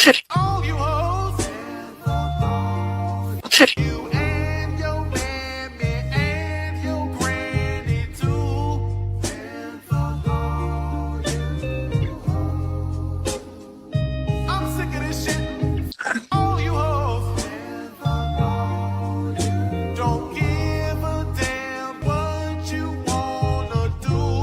All you hoes, you and your mammy and your granny too. I'm sick of this shit. All you hoes don't give a damn what you wanna do.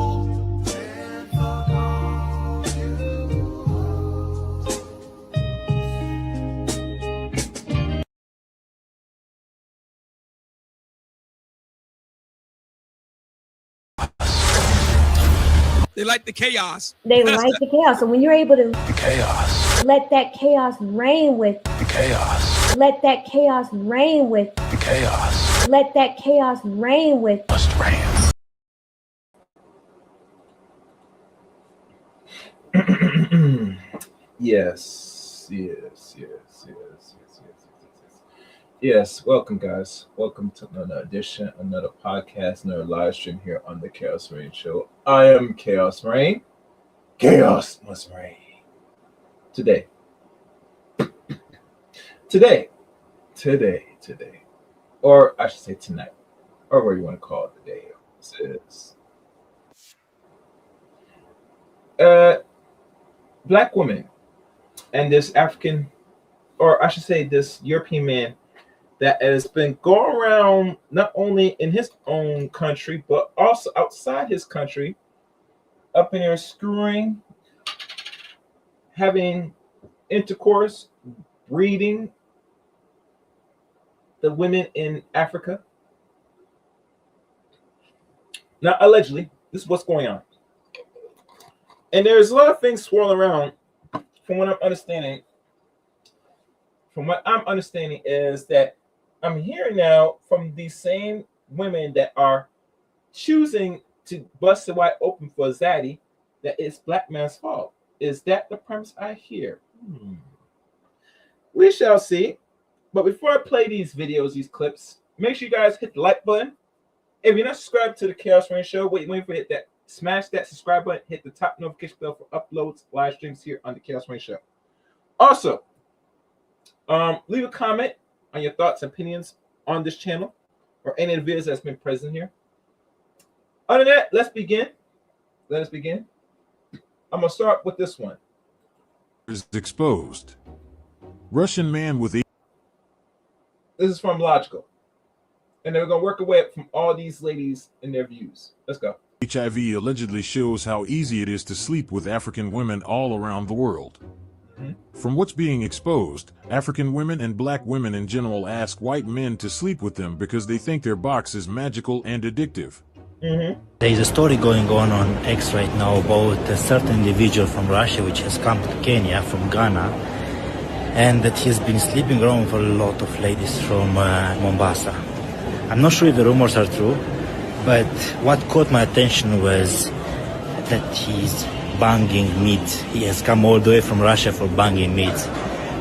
They like the chaos. They like the chaos. So when you're able to chaos, let that chaos reign with, the chaos, let that chaos reign with, the chaos let that chaos reign with. must reign. Yes. Welcome, guys. Welcome to another edition, another podcast, another live stream here on the Chaos Rain Show. I am Chaos Rain. Chaos must reign. Today, or I should say tonight, or what you want to call it today. This is black woman and this African, or I should say this European man that has been going around not only in his own country, but also outside his country, up in there screwing, having intercourse, breeding the women in Africa. Now, allegedly, this is what's going on. And there's a lot of things swirling around from what I'm understanding. From what I'm understanding is that I'm hearing now from these same women that are choosing to bust it wide open for Zaddy that it's black man's fault. Is that the premise I hear? We shall see. But before I play these videos, these clips, make sure you guys hit the like button. If you're not subscribed to the Chaos Rain Show, wait for hit that. Smash that subscribe button. Hit the top notification bell for uploads, live streams here on the Chaos Rain Show. Also, leave a comment on your thoughts and opinions on this channel or any of the videos that's been present here. Other than that, let's begin. Let us begin. I'm going to start with this one. Is exposed. Russian man with This is from Logical. And they're going to work our way up from all these ladies and their views. Let's go. HIV allegedly shows how easy it is to sleep with African women all around the world. From what's being exposed, African women and black women in general ask white men to sleep with them because they think their box is magical and addictive. There is a story going on X right now about a certain individual from Russia which has come to Kenya from Ghana, and that he's been sleeping around with a lot of ladies from Mombasa. I'm not sure if the rumors are true, but what caught my attention was that he's banging meat. He has come all the way from Russia for banging meat.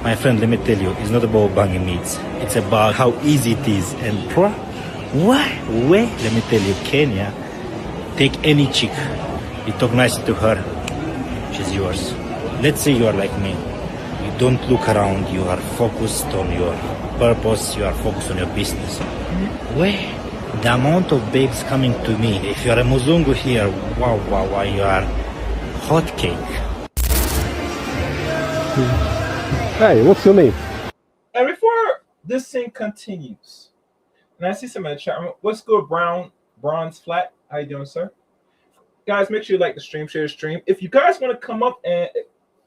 My friend, let me tell you, it's not about banging meat. It's about how easy it is. And wait, let me tell you, Kenya, take any chick, you talk nicely to her, she's yours. Let's say you are like me. You don't look around, you are focused on your purpose, you are focused on your business. Wait, the amount of babes coming to me, if you are a Muzungu here, wow, you are hot cake. Hey, what's your name? And before this thing continues, and I see some in the chat room, what's good, Bronze Flat? How you doing, sir? Guys, make sure you like the stream, share the stream. If you guys want to come up and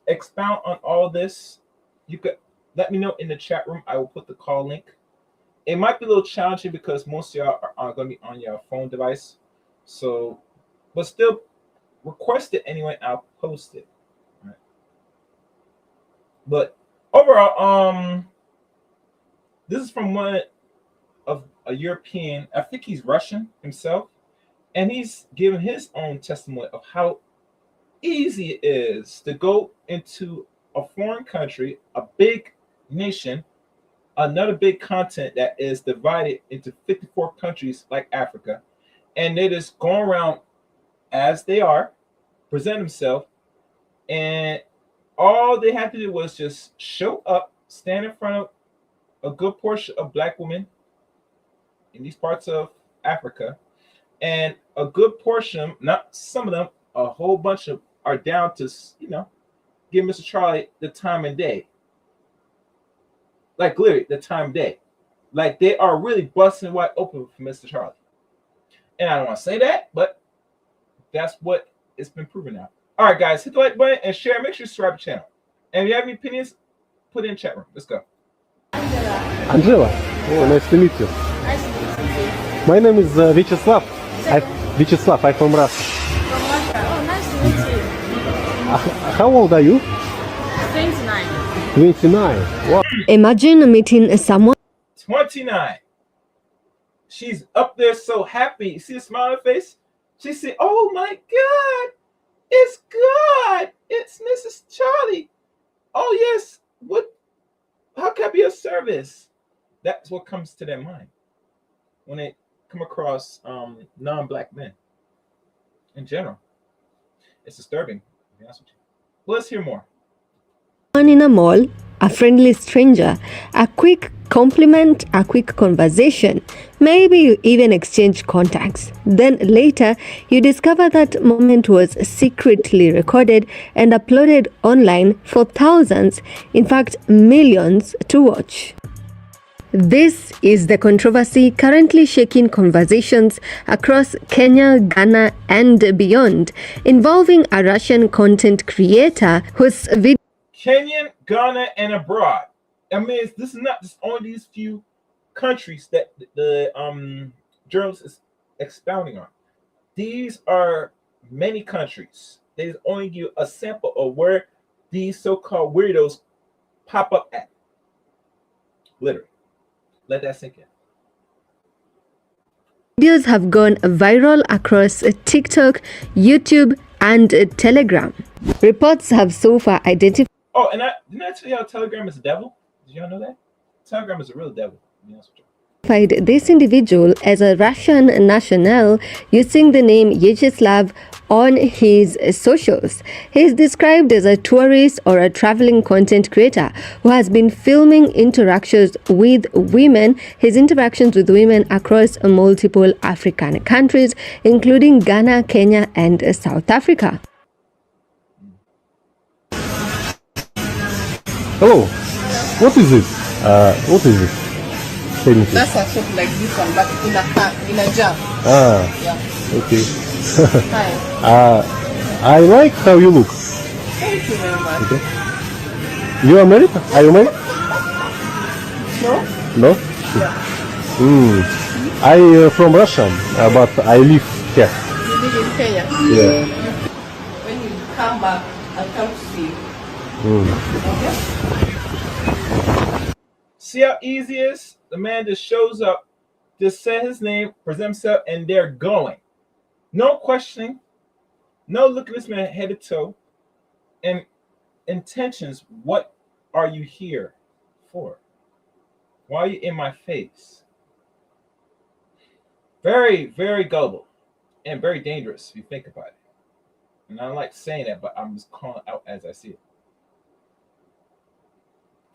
expound on all this, you could let me know in the chat room. I will put the call link. It might be a little challenging because most of y'all are going to be on your phone device. So, but still request it anyway. I'll post it. All right. But overall, this is from one of a European, I think he's Russian himself, and he's given his own testimony of how easy it is to go into a foreign country, a big nation, another big continent that is divided into 54 countries like Africa, and they just go around as they are, present themselves, and All they had to do was just show up, stand in front of a good portion of black women in these parts of Africa, and a good portion, not some of them, a whole bunch of are down to, give Mr. Charlie the time and day. Like literally the time of day. Like they are really busting wide open for Mr. Charlie. And I don't want to say that, but that's what it's been proven now. All right, guys, hit the like button and share. Make sure you subscribe to the channel. And if you have any opinions, put it in the chat room. Let's go. Angela. Oh, nice to meet you. My name is Vyacheslav. Vyacheslav, I'm from Russia. From Russia. Oh, nice to meet you. How old are you? 29. 29. Wow. Imagine meeting someone 29. She's up there so happy. See the smile on her face? She said, oh my God, it's God. It's Mrs. Charlie. Oh yes. How can I be of service? That's what comes to their mind when they come across non-black men in general. It's disturbing, to be honest with you. Well, let's hear more. in a mall, a friendly stranger, a quick compliment, a quick conversation, maybe you even exchange contacts. Then later, you discover that moment was secretly recorded and uploaded online for thousands, in fact millions, to watch. This is the controversy currently shaking conversations across Kenya, Ghana, and beyond, involving a Russian content creator whose video Kenyan, Ghana, and abroad. I mean, this is not just only these few countries that the journalist is expounding on. These are many countries. They just only give a sample of where these so-called weirdos pop up at. Literally. Let that sink in. videos have gone viral across TikTok, YouTube, and Telegram. Reports have so far identified. Oh, and didn't I tell y'all Telegram is a devil? Did y'all know that? Telegram is a real devil. To be honest with you. This individual as a Russian national using the name Vyacheslav on his socials. He is described as a tourist or a traveling content creator who has been filming interactions with women, his interactions with women across multiple African countries, including Ghana, Kenya, and South Africa. Hello. What is it? What is it? Tell me. That's a shop like this one, but in a jar. Ah, Yeah. okay. Hi. I like how you look. Thank you very much. Okay. You are married? Are you married? No? No? I from Russia, but I live here. You live in Kenya? Yeah. When you come back, I'll come to see you. Okay? See how easy it is? The man just shows up, just say his name, present himself, and they're going. No questioning, no look at this man head to toe, and intentions. What are you here for? Why are you in my face? Very, very gullible and very dangerous if you think about it. And I don't like saying that, but I'm just calling it out as I see it.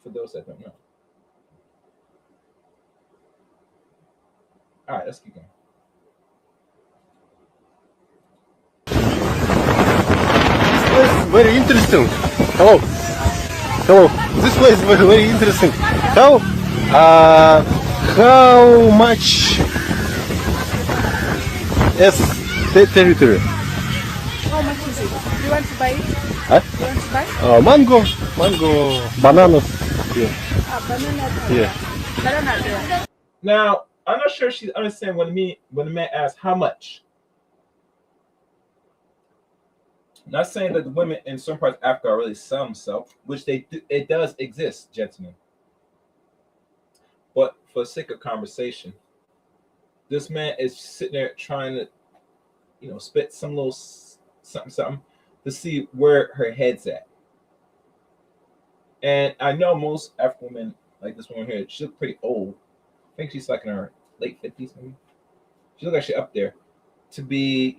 For those that don't know. All right, let's keep going. This place is very interesting. Hello. Hello. This place is very, very interesting. How much is the territory? How much is it? Do you want to buy it? Huh? You want to buy? Mango, bananas. Yeah. Banana. Yeah. Banana there. Now, I'm not sure she's understanding when the man asks how much. Not saying that the women in some parts of Africa are really selling themselves, which it does exist, gentlemen. But for the sake of conversation, this man is sitting there trying to, spit some little something to see where her head's at. And I know most African women, like this woman here, she looks pretty old. I think she's like in her late 50s, maybe. She looks like she's up there to be,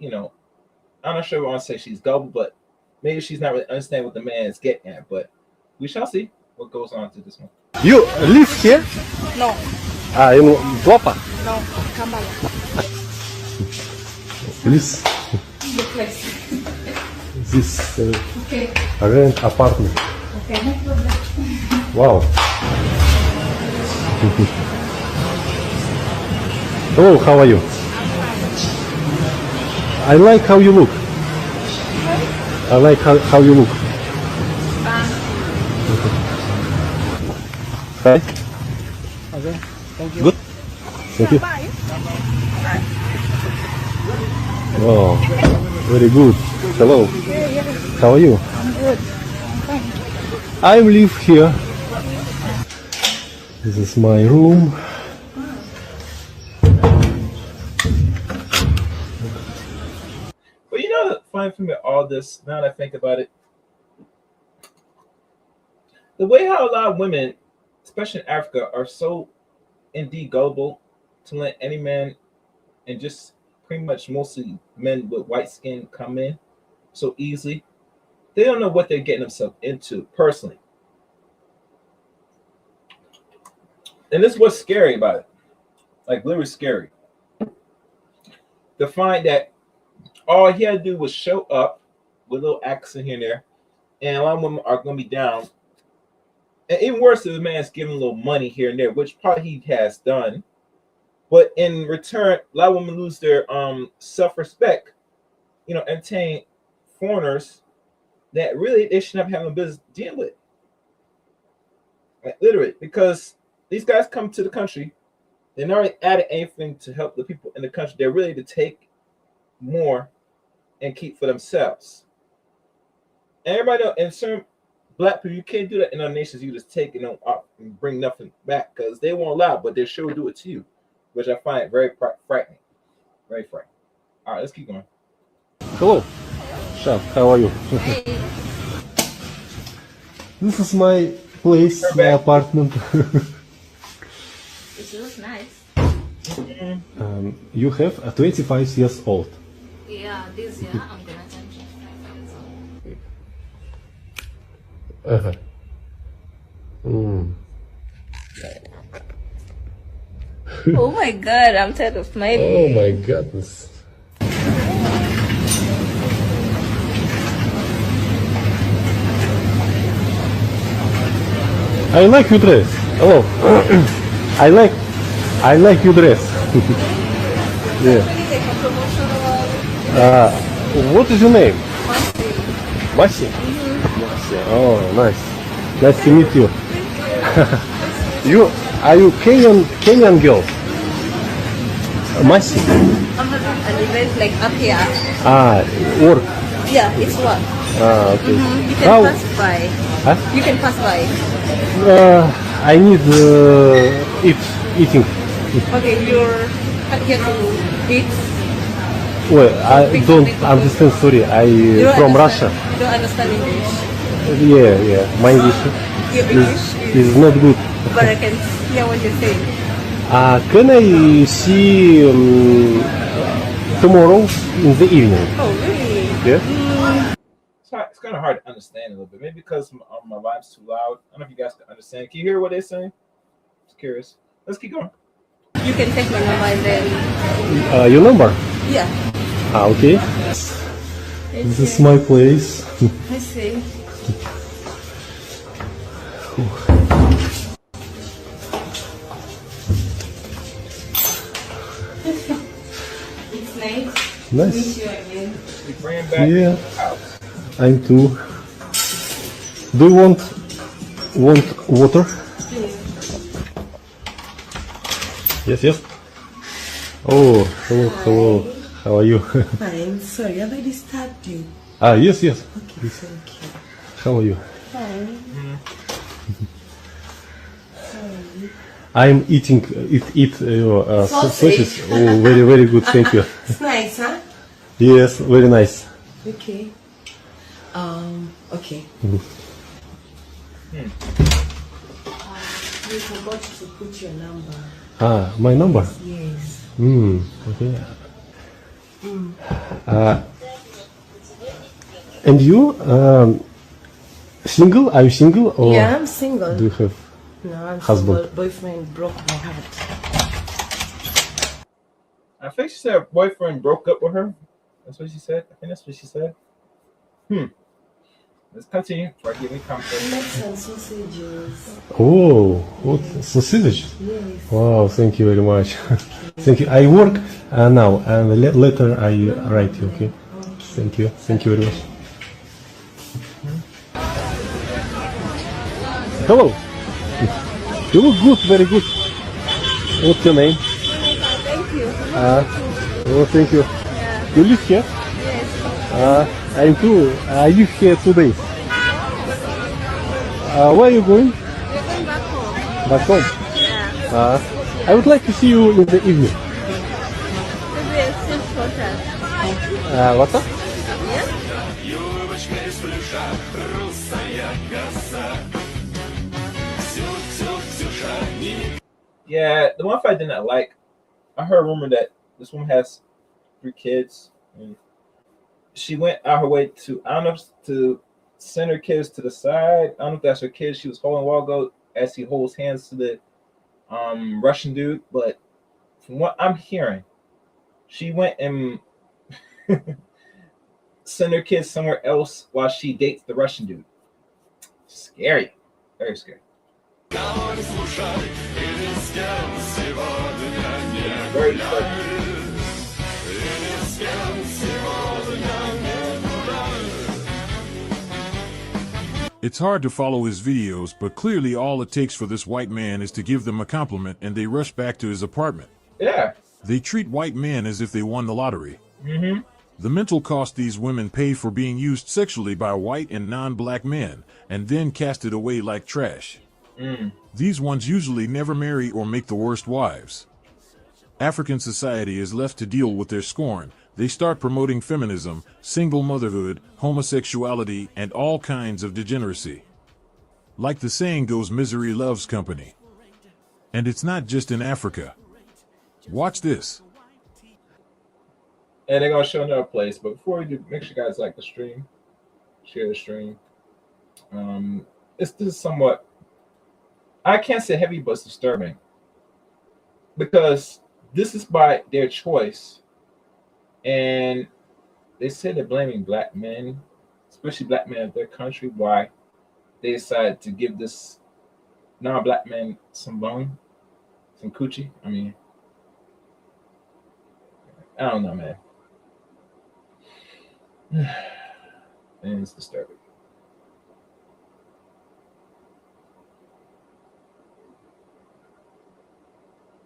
I'm not sure I want to say she's gullible, but maybe she's not really understanding what the man is getting at, but we shall see what goes on to this one. You live here? No, In Tlapa? no, Kampala. Please, The place. this Okay. rent apartment. Okay, no problem. Wow. Hello, how are you? I like how you look. I like how you look. Hi. Okay, thank you. Good. Thank you. Oh, very good. Hello. How are you? I'm good. I live here. This is my room. But you know the funny thing with all this, now that I think about it, the way how a lot of women, especially in Africa, are so indeed gullible to let any man and just pretty much mostly men with white skin come in so easily. They don't know what they're getting themselves into personally. And this is what's scary about it. Like literally scary. To find that all he had to do was show up with a little accent here and there, and a lot of women are going to be down. And even worse, if the man's giving a little money here and there, which probably he has done. But in return, a lot of women lose their self-respect, entertain foreigners that really they should not have no business dealing with. Like, literally, because these guys come to the country, they're not really adding anything to help the people in the country. They're really to take more and keep for themselves. And everybody knows, and certain black people, you can't do that in other nations. You just take and bring nothing back because they won't allow, but they sure will do it to you, which I find very frightening. Very frightening. All right, let's keep going. Hello, chef. How are you? This is my place, my apartment. It looks nice. You have 25 years old. Yeah, this year I'm gonna turn 25. Oh my god, I'm tired of smiling. Oh my goodness. I like your dress. Hello. I like your dress. Yeah. What is your name? Masi. Oh, nice. Nice to meet you. Are you Kenyan girl? Masi. I'm having an event like up here. Work. Yeah, it's work. Okay. You can pass by. Huh? You can pass by. I need eating. Okay, you're here to eat. Well, I don't understand. Sorry, You don't from understand. Russia. You don't understand English. Yeah. My English Your English is not good. but I can hear what you're saying. Can I see tomorrow in the evening? Oh, really? Yeah. It's kind of hard to understand a little bit. Maybe because my vibe's too loud. I don't know if you guys can understand. Can you hear what they're saying? Just curious. Let's keep going. You can take my number and then. Your number? Yeah. Okay. This is my place. I see. It's nice. Nice. Meet you again. We bring back Yeah. the house. I'm too. Do you want water? Yes. Oh, hello. How are you? Fine. Sorry, have I disturbed you? Yes. Okay, thank you. How are you? Fine. I'm eating sausages. Oh, very good. Thank you. It's nice, huh? Yes, very nice. Okay. Okay. You forgot to put your number. My number? Yes. Okay. And you, single? Are you single or Yeah, I'm single. do you have No, I'm husband? single. Boyfriend broke my heart. I think she said her boyfriend broke up with her. That's what she said. I think that's what she said. Let's continue before I give me comfort. Make some sausages. Oh, what sausage? Yes. Wow, thank you very much. Thank you. I work now, and later I write you. Okay. Thank you. Thank you very much. Hello. You look good, very good. What's your name? Thank you. Oh, thank you. Yeah. You live here? Yes. I'm too. I live here 2 days. Where are you going? We're going back home. Back home. Yeah. I would like to see you in the evening. Maybe a still contact. What's up? Yeah, the one fight I did not like. I heard a rumor that this woman has 3 kids, and she went out her way to, I don't know, to send her kids to the side. I don't know if that's her kids. She was holding Walgo as he holds hands to the Russian dude, but from what I'm hearing, she went and sent her kids somewhere else while she dates the Russian dude. Scary, very scary. Very scary. It's hard to follow his videos, but clearly all it takes for this white man is to give them a compliment and they rush back to his apartment. Yeah. They treat white men as if they won the lottery. Mm-hmm. The mental cost these women pay for being used sexually by white and non-black men, and then casted away like trash. These ones usually never marry or make the worst wives. African society is left to deal with their scorn. They start promoting feminism, single motherhood, homosexuality, and all kinds of degeneracy. Like the saying goes, misery loves company. And it's not just in Africa. Watch this. And they're gonna show another place, but before we do, make sure you guys like the stream, share the stream. This is somewhat, I can't say heavy, but it's disturbing because this is by their choice, and they say they're blaming black men, especially black men of their country, why they decided to give this non-black man some bone, some coochie. I mean, I don't know, man. And it's disturbing.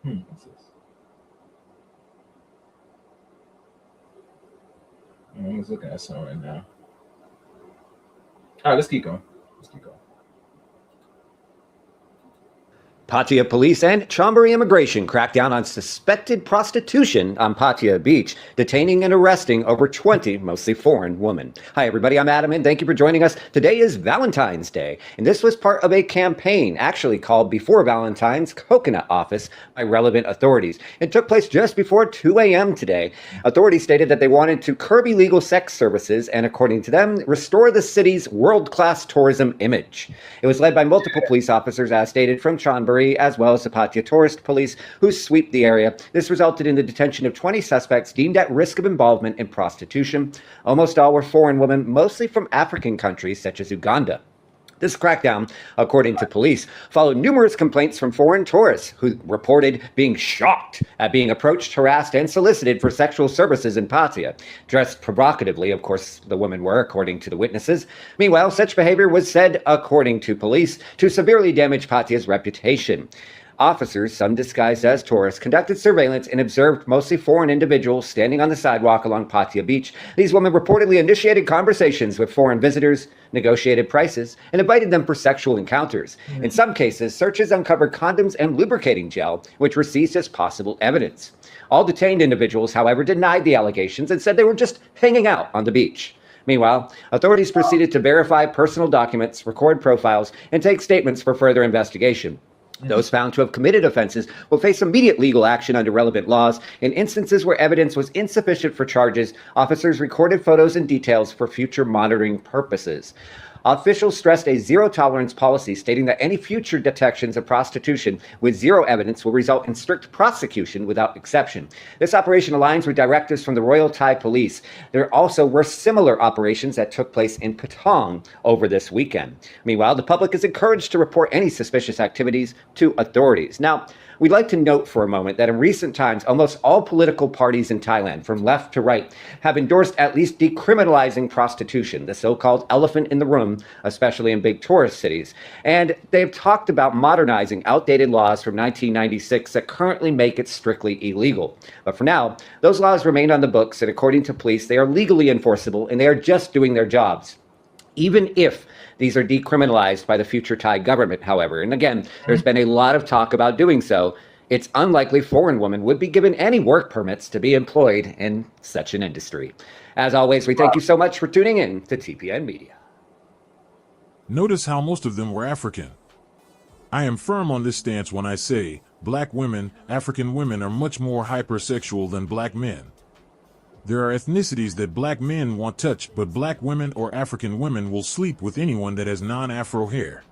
What's this? I'm just looking at something right now. All right, let's keep going. Pattaya police and Chonburi immigration crack down on suspected prostitution on Pattaya Beach, detaining and arresting over 20 mostly foreign women. Hi, everybody. I'm Adam, and thank you for joining us. Today is Valentine's Day, and this was part of a campaign actually called Before Valentine's Coconut Office by relevant authorities. It took place just before 2 a.m. today. Authorities stated that they wanted to curb illegal sex services and, according to them, restore the city's world-class tourism image. It was led by multiple police officers, as stated, from Chonburi, as well as the Pattaya Tourist Police, who sweep the area. This resulted in the detention of 20 suspects deemed at risk of involvement in prostitution. Almost all were foreign women, mostly from African countries such as Uganda. This crackdown, according to police, followed numerous complaints from foreign tourists who reported being shocked at being approached, harassed, and solicited for sexual services in Pattaya. Dressed provocatively, of course, the women were, according to the witnesses. Meanwhile, such behavior was said, according to police, to severely damage Pattaya's reputation. Officers, some disguised as tourists, conducted surveillance and observed mostly foreign individuals standing on the sidewalk along Pattaya Beach. These women reportedly initiated conversations with foreign visitors, negotiated prices, and invited them for sexual encounters. In some cases, searches uncovered condoms and lubricating gel, which were seized as possible evidence. All detained individuals, however, denied the allegations and said they were just hanging out on the beach. Meanwhile, authorities proceeded to verify personal documents, record profiles, and take statements for further investigation. Those found to have committed offenses will face immediate legal action under relevant laws. In instances where evidence was insufficient for charges, officers recorded photos and details for future monitoring purposes. Officials stressed a zero-tolerance policy stating that any future detections of prostitution with zero evidence will result in strict prosecution without exception. This operation aligns with directives from the Royal Thai Police. There also were similar operations that took place in Patong over this weekend. Meanwhile, the public is encouraged to report any suspicious activities to authorities. Now, we'd like to note for a moment that in recent times, almost all political parties in Thailand, from left to right, have endorsed at least decriminalizing prostitution, the so-called elephant in the room, especially in big tourist cities. And they've talked about modernizing outdated laws from 1996 that currently make it strictly illegal. But for now, those laws remain on the books, and according to police, they are legally enforceable, and they are just doing their jobs. Even if these are decriminalized by the future Thai government, however. And again, there's been a lot of talk about doing so. It's unlikely foreign women would be given any work permits to be employed in such an industry. As always, we thank you so much for tuning in to TPN Media. Notice how most of them were African. I am firm on this stance when I say black women, African women are much more hypersexual than black men. There are ethnicities that black men want touched, but black women or African women will sleep with anyone that has non-afro hair.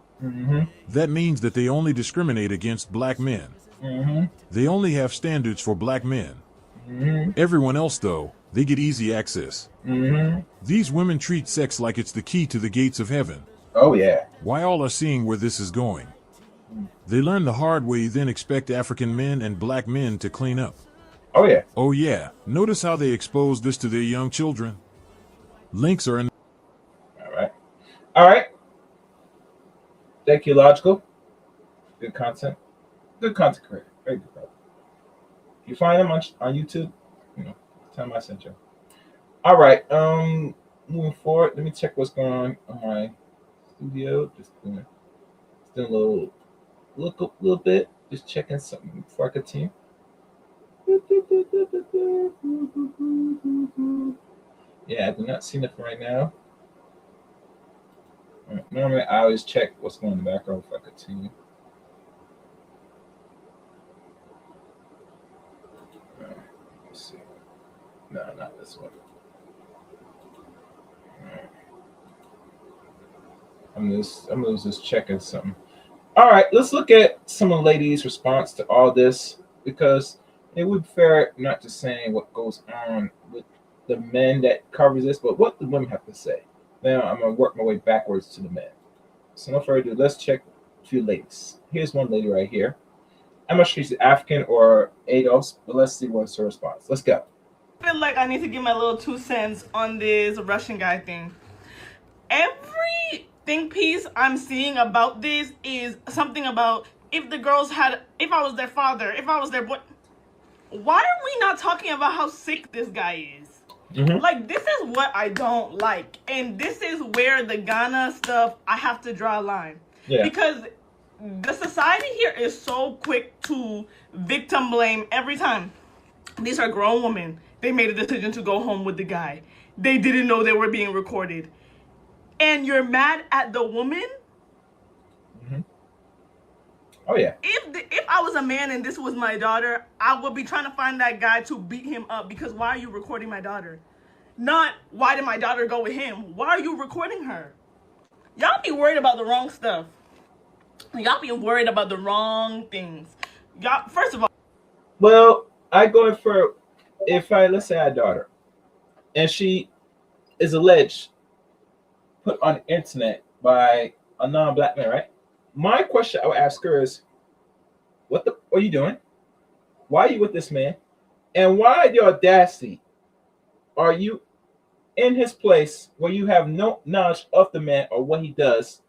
That means that they only discriminate against black men. They only have standards for black men. Everyone else, though, they get easy access. These women treat sex like it's the key to the gates of heaven. Oh, yeah. Why all are seeing where this is going. They learn the hard way, then expect African men and black men to clean up. Oh, yeah. Oh, yeah. Notice how they expose this to their young children. Links are in. All right. All right. Thank you, Logical. Good content. Good content creator. Very good, brother. If you find them on YouTube, tell them I sent you. All right. Moving forward, let me check what's going on my studio. Just doing a little look up a little bit. Just checking something before I continue. Yeah, I do not see nothing right now. All right, normally, I always check what's going on in the background before I continue. Let's see. No, not this one. All right. I'm just checking something. All right, let's look at some of the ladies' response to all this, because it would be fair not just saying what goes on with the men that covers this, but what the women have to say. Now I'm gonna work my way backwards to the men. So no further ado, let's check a few ladies. Here's one lady right here. I'm not sure she's African or ADOS, but let's see what's her response. Let's go. I feel like I need to give my little 2 cents on this Russian guy thing. Every think piece I'm seeing about this is something about if I was their father, if I was their boy. Why are we not talking about how sick this guy is? Like, this is what I don't like. And this is where the Ghana stuff, I have to draw a line. Yeah. Because the society here is so quick to victim blame every time. These are grown women. They made a decision to go home with the guy. They didn't know they were being recorded. And you're mad at the woman? Oh, yeah. If I was a man and this was my daughter, I would be trying to find that guy to beat him up, because why are you recording my daughter? Not, why did my daughter go with him? Why are you recording her? Y'all be worried about the wrong stuff. Y'all be worried about the wrong things. Y'all, first of all. Well, I go for, let's say I had a daughter, and she is alleged put on the internet by a non-black man, right? My question I would ask her is, what are you doing? Why are you with this man? And why the audacity are you in his place where you have no knowledge of the man or what he does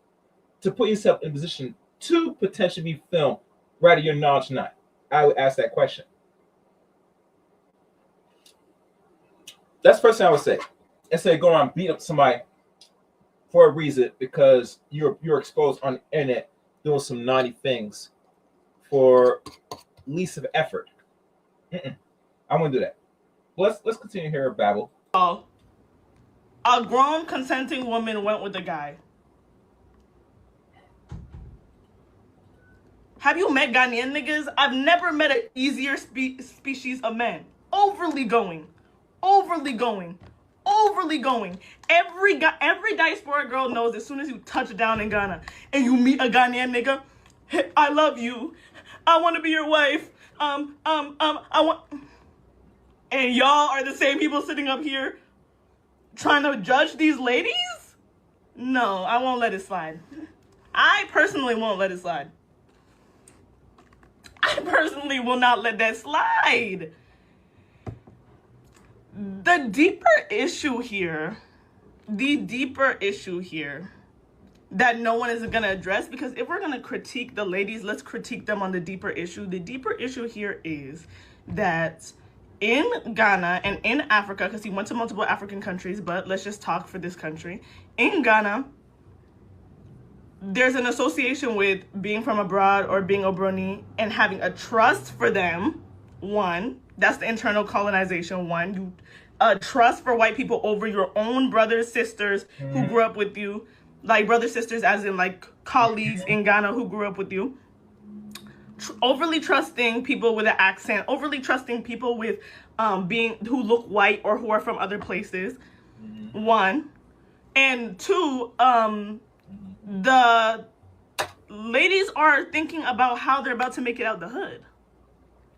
to put yourself in a position to potentially be filmed, rather your knowledge or not? I would ask that question. That's the first thing I would say. Instead of going on beat up somebody for a reason because you're exposed on the internet doing some naughty things for least of effort. I wouldn't do that. Let's continue here, Babel. A grown consenting woman went with the guy. Have you met Ghanaian niggas? I've never met an easier species of men. Overly going. Overly going. Overly going. Every diaspora girl knows as soon as you touch down in Ghana and you meet a Ghanaian nigga, hey, I love you. I want to be your wife. I want... And y'all are the same people sitting up here trying to judge these ladies? No, I won't let it slide. I personally won't let it slide. I personally will not let that slide. The deeper issue here that no one is going to address, because if we're going to critique the ladies, let's critique them on the deeper issue. The deeper issue here is that in Ghana and in Africa, because he went to multiple African countries, but let's just talk for this country. In Ghana, there's an association with being from abroad or being Obroni and having a trust for them. One, that's the internal colonization. One, you trust for white people over your own brothers, sisters who grew up with you, like brothers, sisters, as in like colleagues in Ghana who grew up with you. Overly trusting people with an accent, overly trusting people with who look white or who are from other places. One, and two, the ladies are thinking about how they're about to make it out the hood.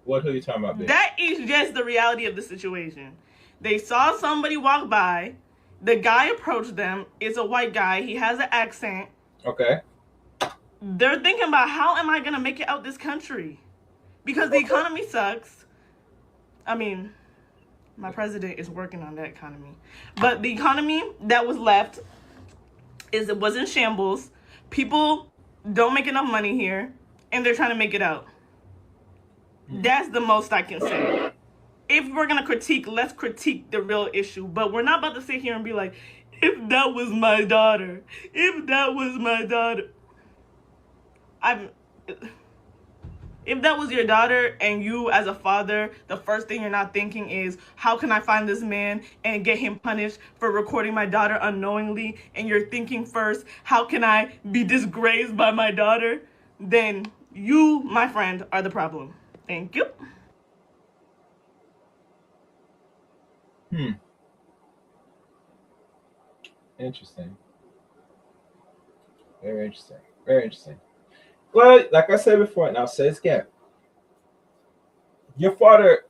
What are you talking about, babe? That is just the reality of the situation. They saw somebody walk by. The guy approached them. It's a white guy. He has an accent. Okay. They're thinking about, how am I going to make it out this country? Because the economy sucks. I mean, my president is working on that economy. But the economy that was left was in shambles. People don't make enough money here, and they're trying to make it out. That's the most I can say. If we're going to critique, let's critique the real issue. But we're not about to sit here and be like, if that was my daughter, if that was my daughter. If that was your daughter and you as a father, the first thing you're not thinking is, how can I find this man and get him punished for recording my daughter unknowingly? And you're thinking first, how can I be disgraced by my daughter? Then you, my friend, are the problem. Thank you. Interesting. Very interesting. Very interesting. Well, like I said before, and I'll say this again. Your father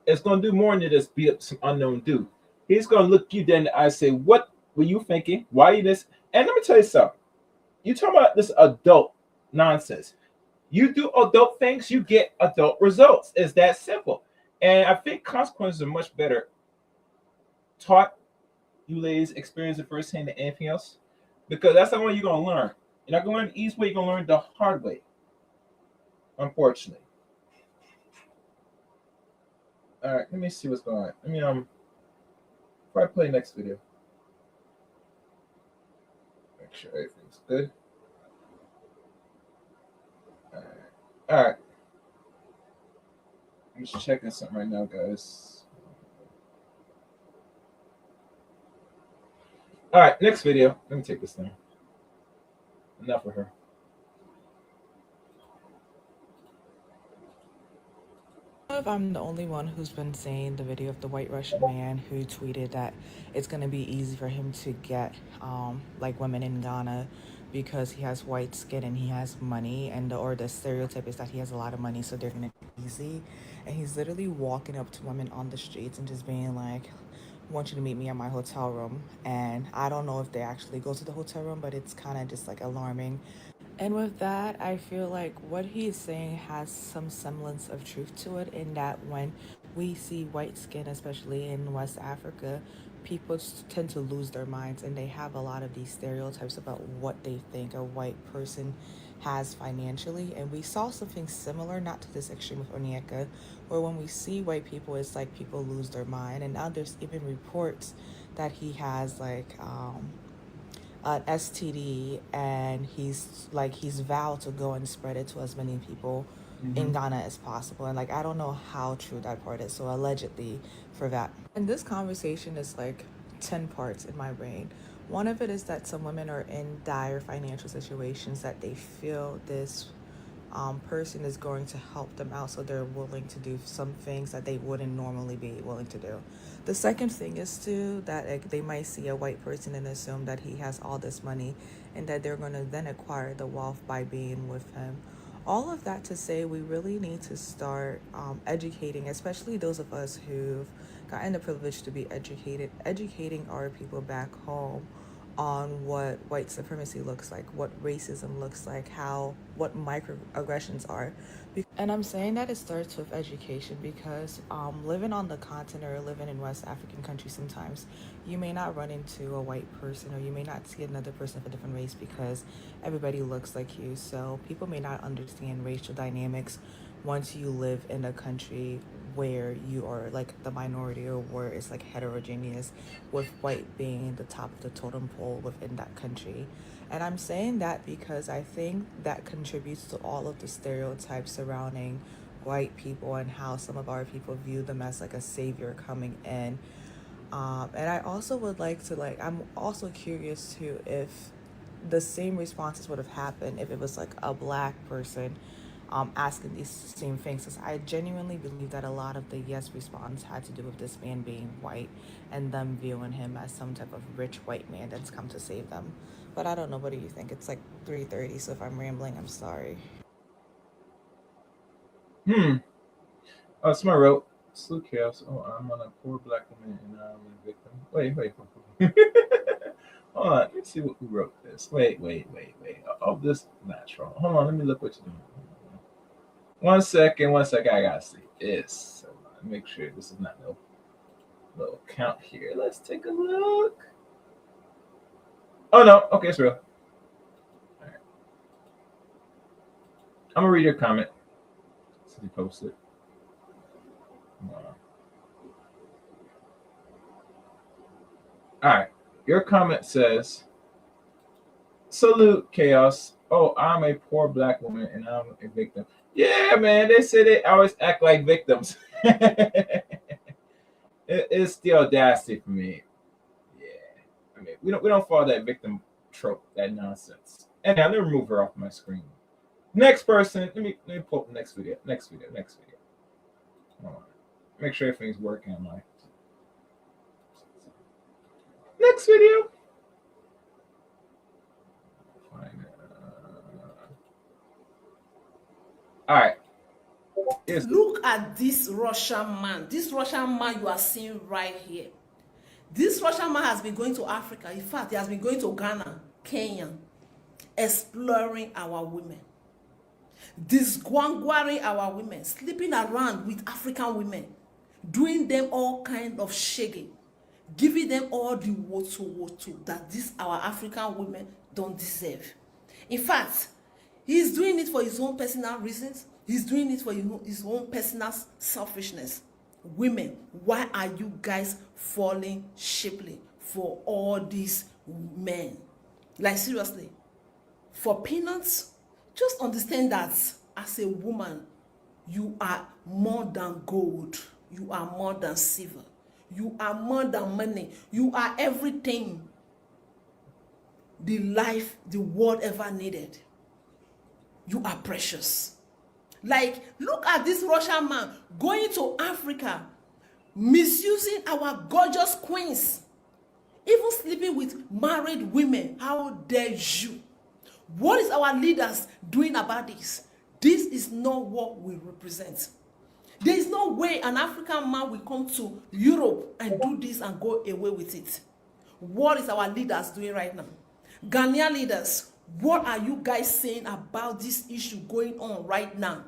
is going to do more than just beat up some unknown dude. He's going to look you then in the eye and say, what were you thinking? Why you this? And let me tell you something. You talking about this adult nonsense. You do adult things, you get adult results. It's that simple. And I think consequences are much better taught. You ladies experience it firsthand than anything else. Because that's the way you're going to learn. You're not going to learn the easy way, you're going to learn the hard way. Unfortunately. All right, let me see what's going on. Let me before I play next video. Make sure everything's good. All right. I'm just checking something right now, guys. All right, next video. Let me take this down. Enough of her. I don't know if I'm the only one who's been seeing the video of the white Russian man who tweeted that it's going to be easy for him to get like women in Ghana because he has white skin and he has money, and the stereotype is that he has a lot of money, so they're going to be easy. And he's literally walking up to women on the streets and just being like, I want you to meet me at my hotel room. And I don't know if they actually go to the hotel room, but it's kind of just like alarming. And with that, I feel like what he is saying has some semblance of truth to it, in that when we see white skin, especially in West Africa, people tend to lose their minds, and they have a lot of these stereotypes about what they think a white person has financially. And we saw something similar, not to this extreme with Onyeka, where when we see white people, it's like people lose their mind. And now there's even reports that he has like an STD, and he's vowed to go and spread it to as many people in Ghana as possible. And like, I don't know how true that part is, so allegedly for that. And this conversation is like 10 parts in my brain. One of it is that some women are in dire financial situations, that they feel this person is going to help them out, so they're willing to do some things that they wouldn't normally be willing to do. The second thing is too that they might see a white person and assume that he has all this money and that they're going to then acquire the wealth by being with him. All of that to say, we really need to start educating, especially those of us who've gotten the privilege to be educated, educating our people back home on what white supremacy looks like, what racism looks like, what microaggressions are. And I'm saying that it starts with education because living on the continent or living in West African countries, sometimes you may not run into a white person or you may not see another person of a different race because everybody looks like you. So people may not understand racial dynamics once you live in a country where you are like the minority or where it's like heterogeneous, with white being the top of the totem pole within that country. And I'm saying that because I think that contributes to all of the stereotypes surrounding white people and how some of our people view them as like a savior coming in. And I also would like to I'm also curious too if the same responses would have happened if it was like a black person asking these same things. Because I genuinely believe that a lot of the yes response had to do with this man being white and them viewing him as some type of rich white man that's come to save them. But I don't know, what do you think? It's like 3:30, so if I'm rambling, I'm sorry. Somebody wrote, Slew Chaos. Oh, I'm on a poor black woman and I'm a victim. Wait. Hold on. Let's see who wrote this. Wait. Oh, this is natural. Hold on. Let me look what you're doing. 1 second. I gotta see this. So make sure this is not no little count here. Let's take a look. Oh, no. Okay, it's real. All right. I'm gonna read your comment since you posted. All right. Your comment says, salute chaos. Oh, I'm a poor black woman and I'm a victim. Yeah, man. They say they always act like victims. It's the audacity for me. Yeah. I mean, we don't follow that victim trope, that nonsense. And I'm gonna remove her off my screen. Next person. Let me pull up the next video. Hold on. Make sure everything's working on my next video. All right. Look at this Russian man. This Russian man you are seeing right here. This Russian man has been going to Africa. In fact, he has been going to Ghana, Kenya, exploring our women, disguanguaring our women, sleeping around with African women, doing them all kind of shagging, giving them all the woto that these our African women don't deserve. In fact, he's doing it for his own personal reasons. He's doing it for his own personal selfishness. Women, why are you guys falling cheaply for all these men? Like, seriously, for peanuts? Just understand that as a woman, you are more than gold. You are more than silver. You are more than money. You are everything the world ever needed. You are precious. Like, look at this Russian man going to Africa, misusing our gorgeous queens, even sleeping with married women. How dare you? What is our leaders doing about this? This is not what we represent. There is no way an African man will come to Europe and do this and go away with it. What is our leaders doing right now? Ghanaian leaders, what are you guys saying about this issue going on right now?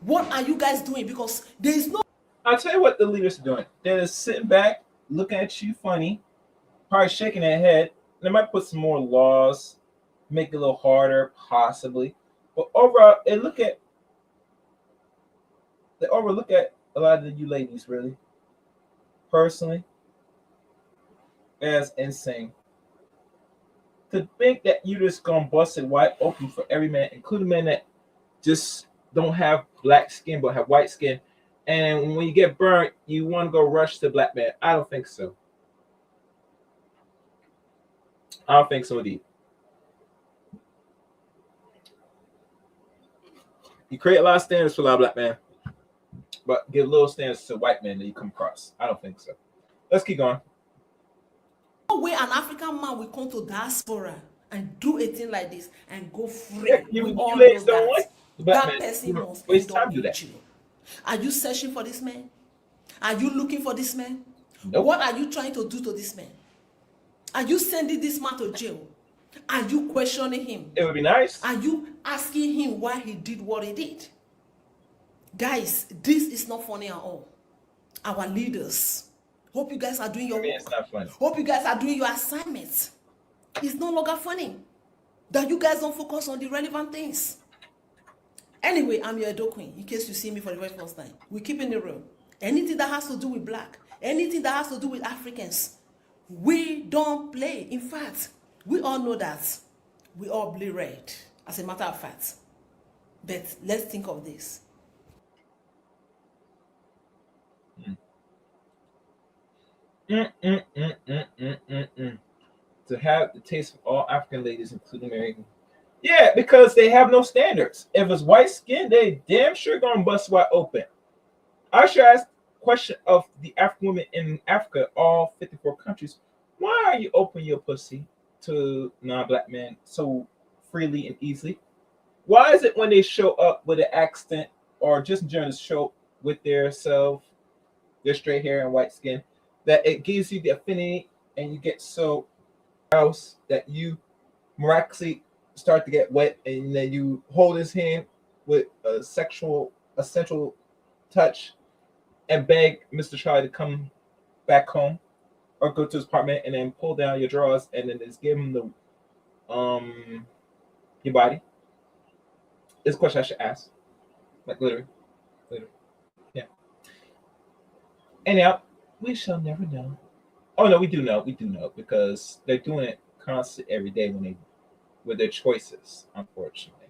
What are you guys doing? Because there is no... I'll tell you what the leaders are doing. They're just sitting back, looking at you funny, probably shaking their head. They might put some more laws, make it a little harder, possibly. But overall, they overlook at a lot of you ladies, really. Personally, as insane. To think that you just gonna bust it wide open for every man, including men that just don't have black skin but have white skin, and when you get burnt, you want to go rush to black man. I don't think so. I don't think so indeed. You create a lot of standards for a lot of black men, but give little standards to white men that you come across. I don't think so. Let's keep going. No way an African man will come to diaspora and do a thing like this and go free. Yeah, we you all ladies know don't that. like the black That man. person must Waste end up time to do in that. jail. Are you searching for this man? Are you looking for this man? Nope. What are you trying to do to this man? Are you sending this man to jail? Are you questioning him? It would be nice. Are you asking him why he did what he did? Guys, this is not funny at all. Our leaders, hope you guys are doing your work. It's not funny. Hope you guys are doing your assignments. It's no longer funny that you guys don't focus on the relevant things. Anyway, I'm your Edo Queen, in case you see me for the very first time. We're keeping it real. Anything that has to do with black, anything that has to do with Africans, we don't play. In fact, we all know that we all bleed red, as a matter of fact. But let's think of this. To have the taste of all African ladies, including American. Yeah, because they have no standards. If it's white skin, they damn sure gonna bust wide open. I should ask the question of the African women in Africa, all 54 countries. Why are you opening your pussy to non-black men so freely and easily? Why is it when they show up with an accent or just during the show with their straight hair and white skin, that it gives you the affinity and you get so aroused that you miraculously start to get wet, and then you hold his hand with a sensual touch and beg Mr. Charlie to come back home or go to his apartment, and then pull down your drawers and then just give him the your body? This question I should ask. Like literally. Yeah. Anyhow, we shall never know. Oh no, we do know because they're doing it constantly every day with their choices, unfortunately.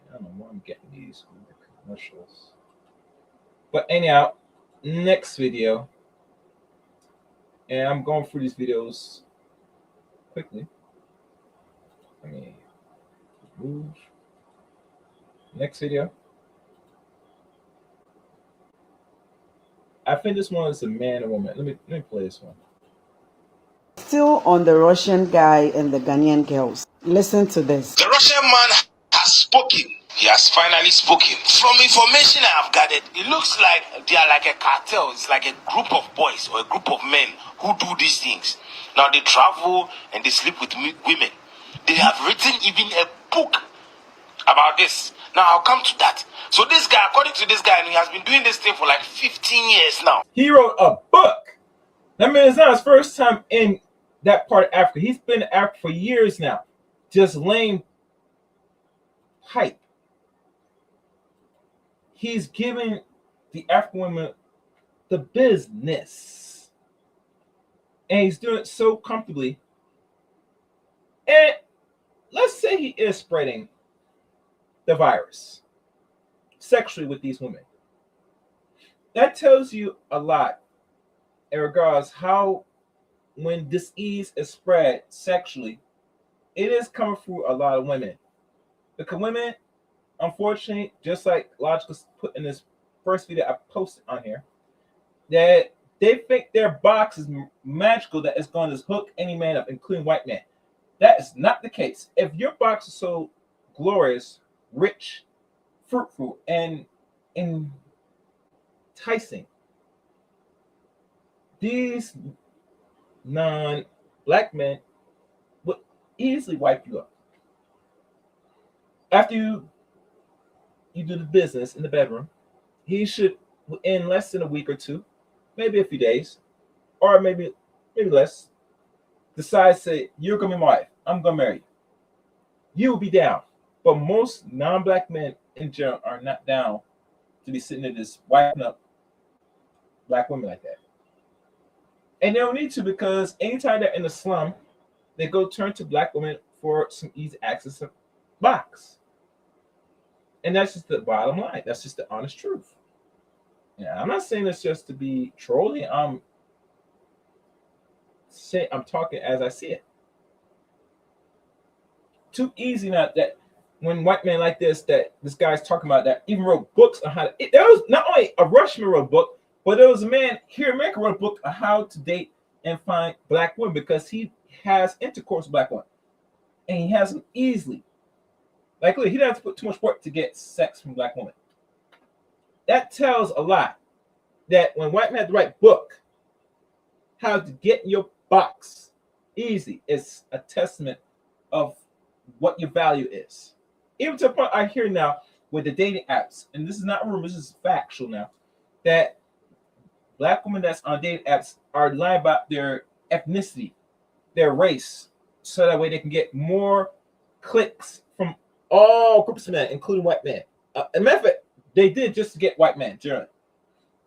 I don't know why I'm getting these commercials. But anyhow, next video. And I'm going through these videos quickly. Let me move. Next video. I think this one is a man or woman. Let me play this one. Still on the Russian guy and the Ghanaian girls. Listen to this. The Russian man has spoken. He has finally spoken. From information I have gathered, it looks like they are like a cartel. It's like a group of boys or a group of men who do these things. Now they travel and they sleep with women. They have written even a book about this. Now I'll come to that. So this guy, according to this guy, and he has been doing this thing for like 15 years now. He wrote a book. That means it's not his first time in that part of Africa. He's been in Africa for years now, just laying hype. He's giving the African women the business, and he's doing it so comfortably. And let's say he is spreading the virus sexually with these women. That tells you a lot in regards how when disease is spread sexually, it is coming through a lot of women. Because women, unfortunately, just like Logical put in this first video I posted on here, that they think their box is magical, that it's going to hook any man up, including white men. That is not the case. If your box is so glorious, rich, fruitful, and enticing, these non-black men would easily wipe you up. After you do the business in the bedroom, he should, in less than a week or two, maybe a few days, or maybe less, decide, say, you're gonna be my wife, I'm gonna marry you. You will be down. But most non-black men in general are not down to be sitting there just wiping up black women like that. And they don't need to, because anytime they're in the slum, they go turn to black women for some easy access to box. And that's just the bottom line. That's just the honest truth. Yeah, I'm not saying this just to be trolling. I'm talking as I see it. Too easy now that when white men like this, that this guy's talking about, that even wrote books on how to, there was not only a Russian wrote a book, but there was a man here in America wrote a book on how to date and find black women, because he has intercourse with black women, and he has them easily. Like, look, he doesn't have to put too much work to get sex from black women. That tells a lot. That when white men have the right book, how to get in your box easy, is a testament of what your value is. Even to the point I hear now with the dating apps, and this is not rumor, this is factual now, that black women that's on dating apps are lying about their ethnicity, their race, so that way they can get more clicks from all groups of men, including white men. As a matter of fact, they did just to get white men, generally.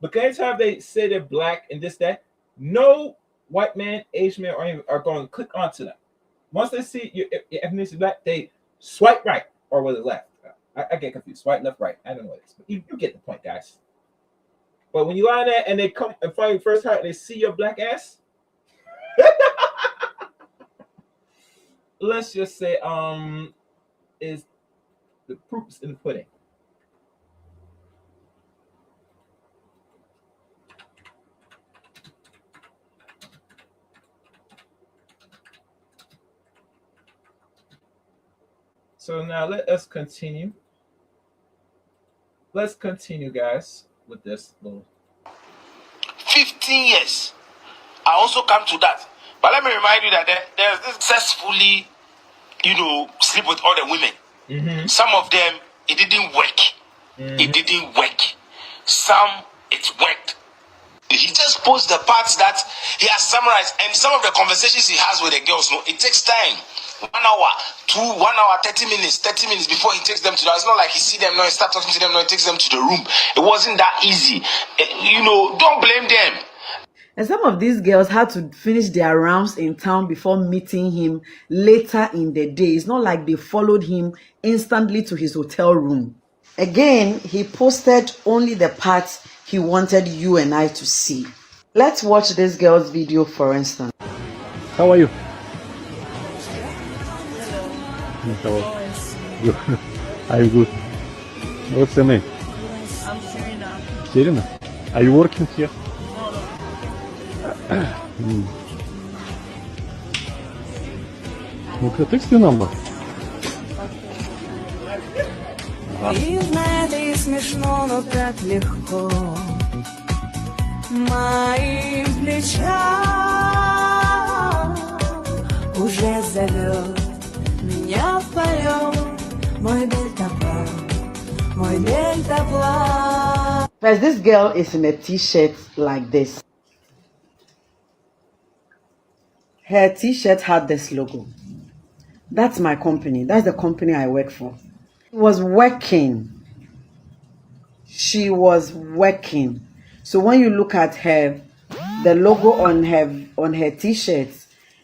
But anytime they say they're black and this, that, no white man, Asian man, or anyone are going to click onto them. Once they see your ethnicity black, they swipe right, or was it left? I get confused. Swipe left, right. I don't know what it is. But you get the point, guys. But when you lie there and they come and find you first time and they see your black ass, let's just say, is the proof's in the pudding. So now let us continue. Let's continue, guys, with this little 15 years. I also come to that. But let me remind you that there's this successfully, sleep with other women. Mm-hmm. Some of them, it didn't work. Mm-hmm. It didn't work. Some, it worked. He just posts the parts that he has summarized, and some of the conversations he has with the girls, it takes time. 1 hour, 1 hour, 30 minutes before he takes them to the house. It's not like he see them now, he start talking to them now, he takes them to the room. It wasn't that easy. Don't blame them. And some of these girls had to finish their rounds in town before meeting him later in the day. It's not like they followed him instantly to his hotel room. Again, he posted only the parts he wanted you and I to see. Let's watch this girl's video, for instance. How are you? Hello. Good. I'm good. What's your name? I'm Serena. Serena? Are you working here? Ну-ка, text your number. И знаете, и смешно, но так легко моим плечам уже зовет меня в полет мой дельтаплан, мой дельтаплан. First, this girl is in a t-shirt like this. Her t-shirt had this logo. That's my company. That's the company I work for. She was working. She was working. So when you look at her, the logo on her t-shirt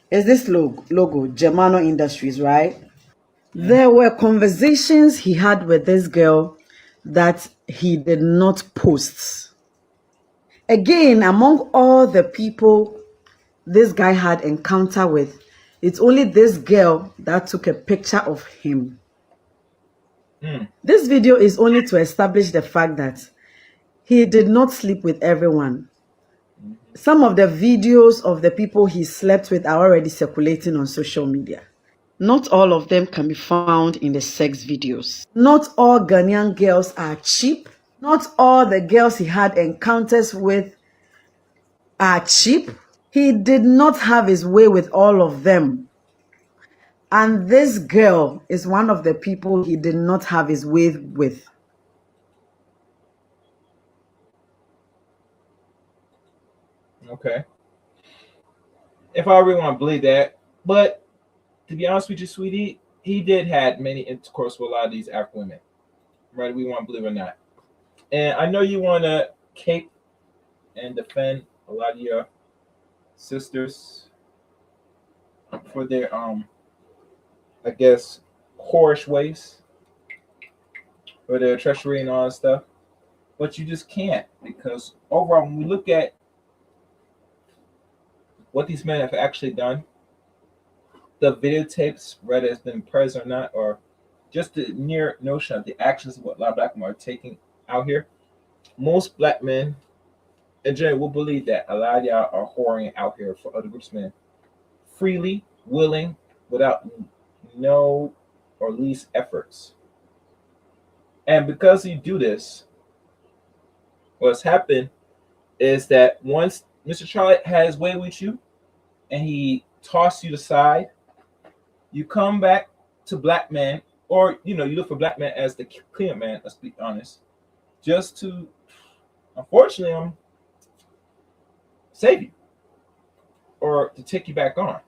is this logo, Germano Industries, right? There were conversations he had with this girl that he did not post. Again, among all the people this guy had encounter with, it's only this girl that took a picture of him. This video is only to establish the fact that he did not sleep with everyone. Some of the videos of the people he slept with are already circulating on social media. Not all of them can be found in the sex videos. Not all Ghanaian girls are cheap. Not all the girls he had encounters with are cheap. He did not have his way with all of them. And this girl is one of the people he did not have his way with. Okay. If I really want to believe that. But to be honest with you, sweetie, he did had many intercourse with a lot of these African women. Whether we want to believe or not. And I know you want to cape and defend a lot of your sisters for their I guess whorish ways, for their treachery and all that stuff. But you just can't, because overall when we look at what these men have actually done, the videotapes, whether it's been present or not, or just the mere notion of the actions of what a lot of black men are taking out here, most black men in general will believe that a lot of y'all are whoring out here for other groups of men freely, willing, without no or least efforts. And because you do this, what's happened is that once Mr. Charlie has way with you and he tosses you aside, you come back to black men, or you look for black men as the cleanup man, let's be honest, just to unfortunately save you or to take you back on.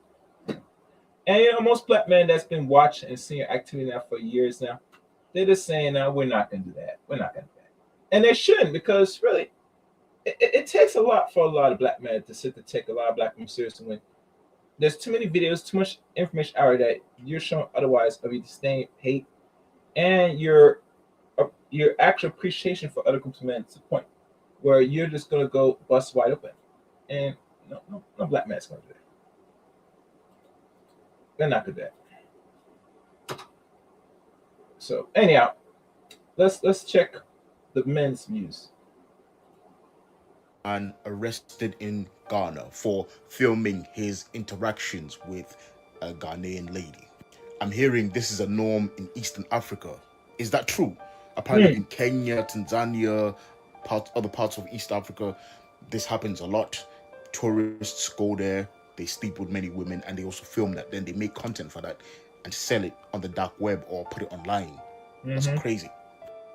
And most black men that's been watching and seeing your activity now for years now, they're just saying, "No, we're not going to do that. We're not going to do that," and they shouldn't, because really, it takes a lot for a lot of black men to take a lot of black men seriously when there's too many videos, too much information out there that you're showing otherwise of your disdain, hate, and your actual appreciation for other groups of men to the point where you're just going to go bust wide open. And no black man's going to do that. They're not good at that. So anyhow, let's check the men's views. And arrested in Ghana for filming his interactions with a Ghanaian lady. I'm hearing this is a norm in Eastern Africa. Is that true? Apparently in Kenya, Tanzania, other parts of East Africa, this happens a lot. Tourists go there, they sleep with many women, and they also film that. Then they make content for that and sell it on the dark web or put it online. That's crazy.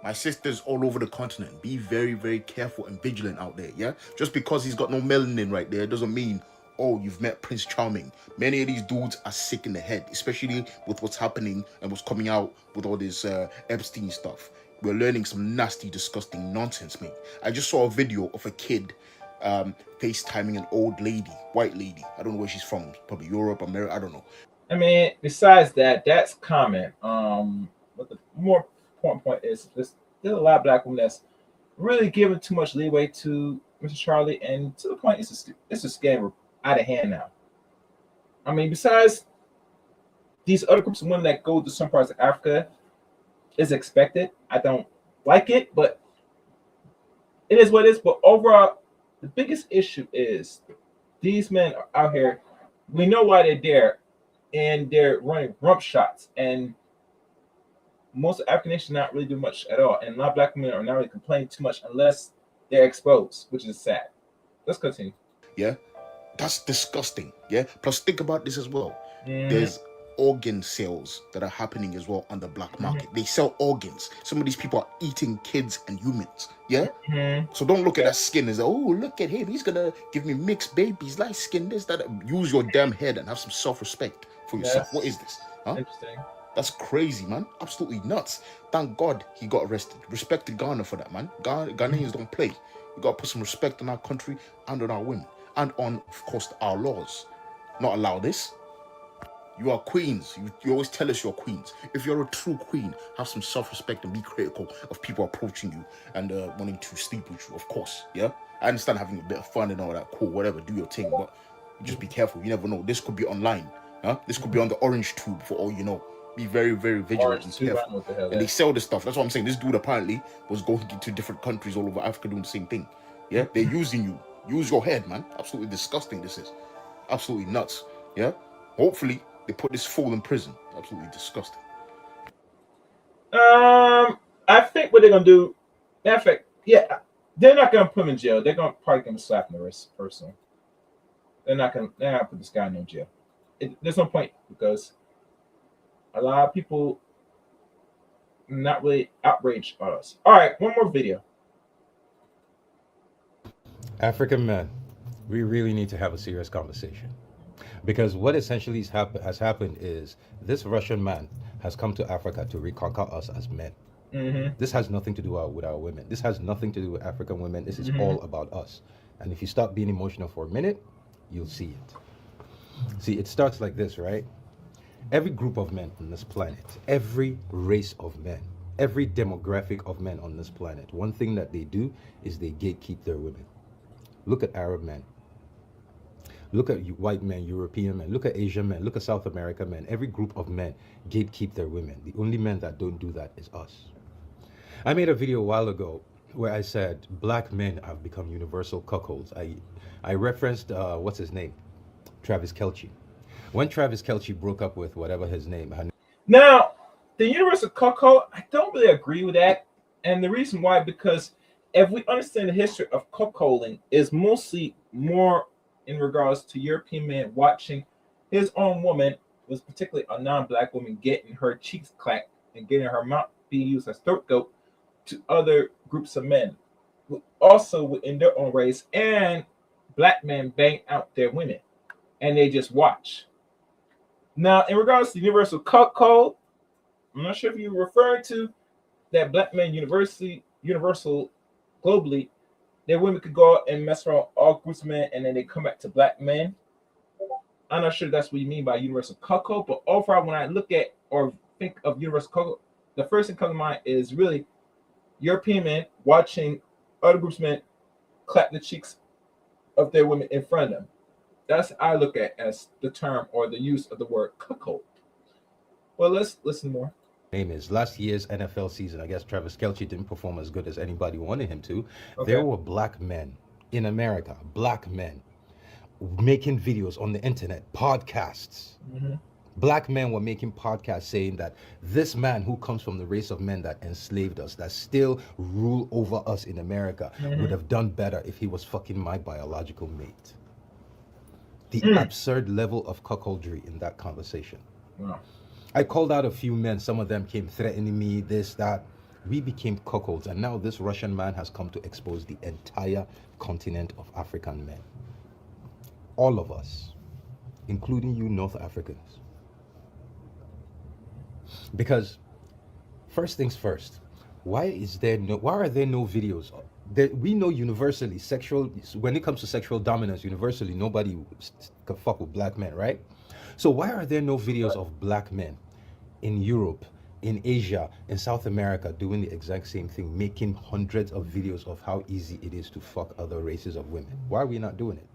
My sisters all over the continent, be very, very careful and vigilant out there, yeah? Just because he's got no melanin right there doesn't mean, oh, you've met Prince Charming. Many of these dudes are sick in the head, especially with what's happening and what's coming out with all this Epstein stuff. We're learning some nasty, disgusting nonsense, mate. I just saw a video of a kid FaceTiming an old lady, white lady. I don't know where she's from, probably Europe, America, I don't know. I mean, besides that, that's common. But the more important point is there's a lot of black women that's really giving too much leeway to Mr. Charlie, and to the point it's just getting out of hand now. I mean, besides these other groups of women that go to some parts of Africa is expected. I don't like it, but it is what it is. But overall, the biggest issue is these men are out here. We know why they're there, and they're running rump shots, and most African nations not really do much at all, and a lot of black women are not really complaining too much unless they're exposed, which is sad. Let's continue. Yeah, that's disgusting. Yeah, plus think about this as well. There's organ sales that are happening as well on the black market. They sell organs. Some of these people are eating kids and humans. Yeah, so don't look at that skin as, oh, look at him, he's gonna give me mixed babies, light skin, this, that. Use your damn head and have some self-respect for yourself. What is this? Interesting. That's crazy, man. Absolutely nuts. Thank God he got arrested. Respect to Ghana for that, man. Ghanaians don't play. We got to put some respect on our country and on our women. And on, of course, our laws. Not allow this. You are queens. You always tell us you're queens. If you're a true queen, have some self-respect and be critical of people approaching you and wanting to sleep with you, of course. Yeah? I understand having a bit of fun and all that. Cool, whatever. Do your thing. But just be careful. You never know. This could be online. Huh? This could be on the orange tube for all you know. Be very, very vigilant and careful. And they sell this stuff. That's what I'm saying. This dude apparently was going to different countries all over Africa doing the same thing. Yeah, they're using you. Use your head, man. Absolutely disgusting. This is absolutely nuts. Yeah. Hopefully they put this fool in prison. Absolutely disgusting. I think what they're gonna do. In fact, yeah, they're not gonna put him in jail. They're gonna probably gonna slap him in the wrist personally. They're not gonna put this guy in no jail. There's no point, because a lot of people not really outraged by us. All right, one more video. African men, we really need to have a serious conversation, because what essentially has happened is this Russian man has come to Africa to reconquer us as men. This has nothing to do with our women. This has nothing to do with African women. This is all about us. And if you stop being emotional for a minute, you'll see it. See, it starts like this, right? Every group of men on this planet, every race of men, every demographic of men on this planet, one thing that they do is they gatekeep their women. Look at Arab men. Look at white men, European men, look at Asian men, look at South America men. Every group of men gatekeep their women. The only men that don't do that is us. I made a video a while ago where I said black men have become universal cuckolds. I referenced what's his name, Travis Kelce. When Travis Kelce broke up with whatever his name. Now, the universal cuckold, I don't really agree with that, and the reason why, because if we understand the history of cuckolding, is mostly more in regards to European men watching his own woman, was particularly a non-black woman, getting her cheeks clacked and getting her mouth being used as scapegoat to other groups of men, also within their own race, and black men bang out their women, and they just watch. Now, in regards to universal cuckold, I'm not sure if you're referring to that black men universal globally, that women could go out and mess around all groups of men and then they come back to black men. I'm not sure that's what you mean by universal cuckold, but overall, when I look at or think of universal cuckold, the first thing that comes to mind is really European men watching other groups of men clap the cheeks of their women in front of them. That's what I look at as the term or the use of the word cuckold. Well, let's listen more. Name is last year's NFL season. I guess Travis Kelce didn't perform as good as anybody wanted him to. Okay. There were black men in America, black men making videos on the internet, podcasts. Mm-hmm. Black men were making podcasts saying that this man who comes from the race of men that enslaved us, that still rule over us in America, would have done better if he was fucking my biological mate. The absurd level of cuckoldry in that conversation. Wow. I called out a few men. Some of them came threatening me, this, that. We became cuckolds, and now this Russian man has come to expose the entire continent of African men. All of us, including you North Africans. Because, first things first, why are there no videos? We know universally, when it comes to sexual dominance, universally, nobody can fuck with black men, right? So why are there no videos of black men in Europe, in Asia, in South America doing the exact same thing, making hundreds of videos of how easy it is to fuck other races of women? Why are we not doing it?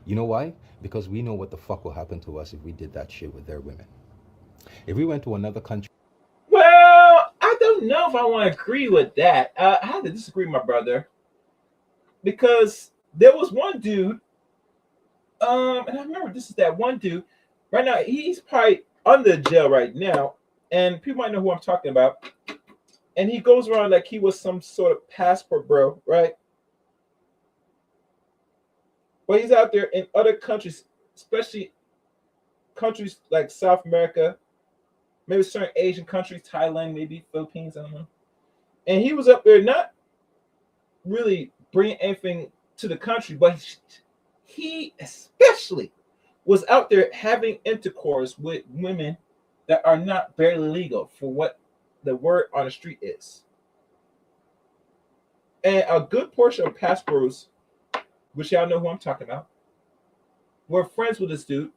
You know why? Because we know what the fuck will happen to us if we did that shit with their women. If we went to another country. Well, I don't know if I want to agree with that. I have to disagree with my brother. Because there was one dude, and I remember this is that one dude. Right now, he's probably under jail right now, and people might know who I'm talking about. And he goes around like he was some sort of passport bro, right? But he's out there in other countries, especially countries like South America, maybe certain Asian countries, Thailand, maybe Philippines, I don't know. And he was up there not really bringing anything to the country, but he especially was out there having intercourse with women that are not barely legal for what the word on the street is. And a good portion of passports, which y'all know who I'm talking about, were friends with this dude,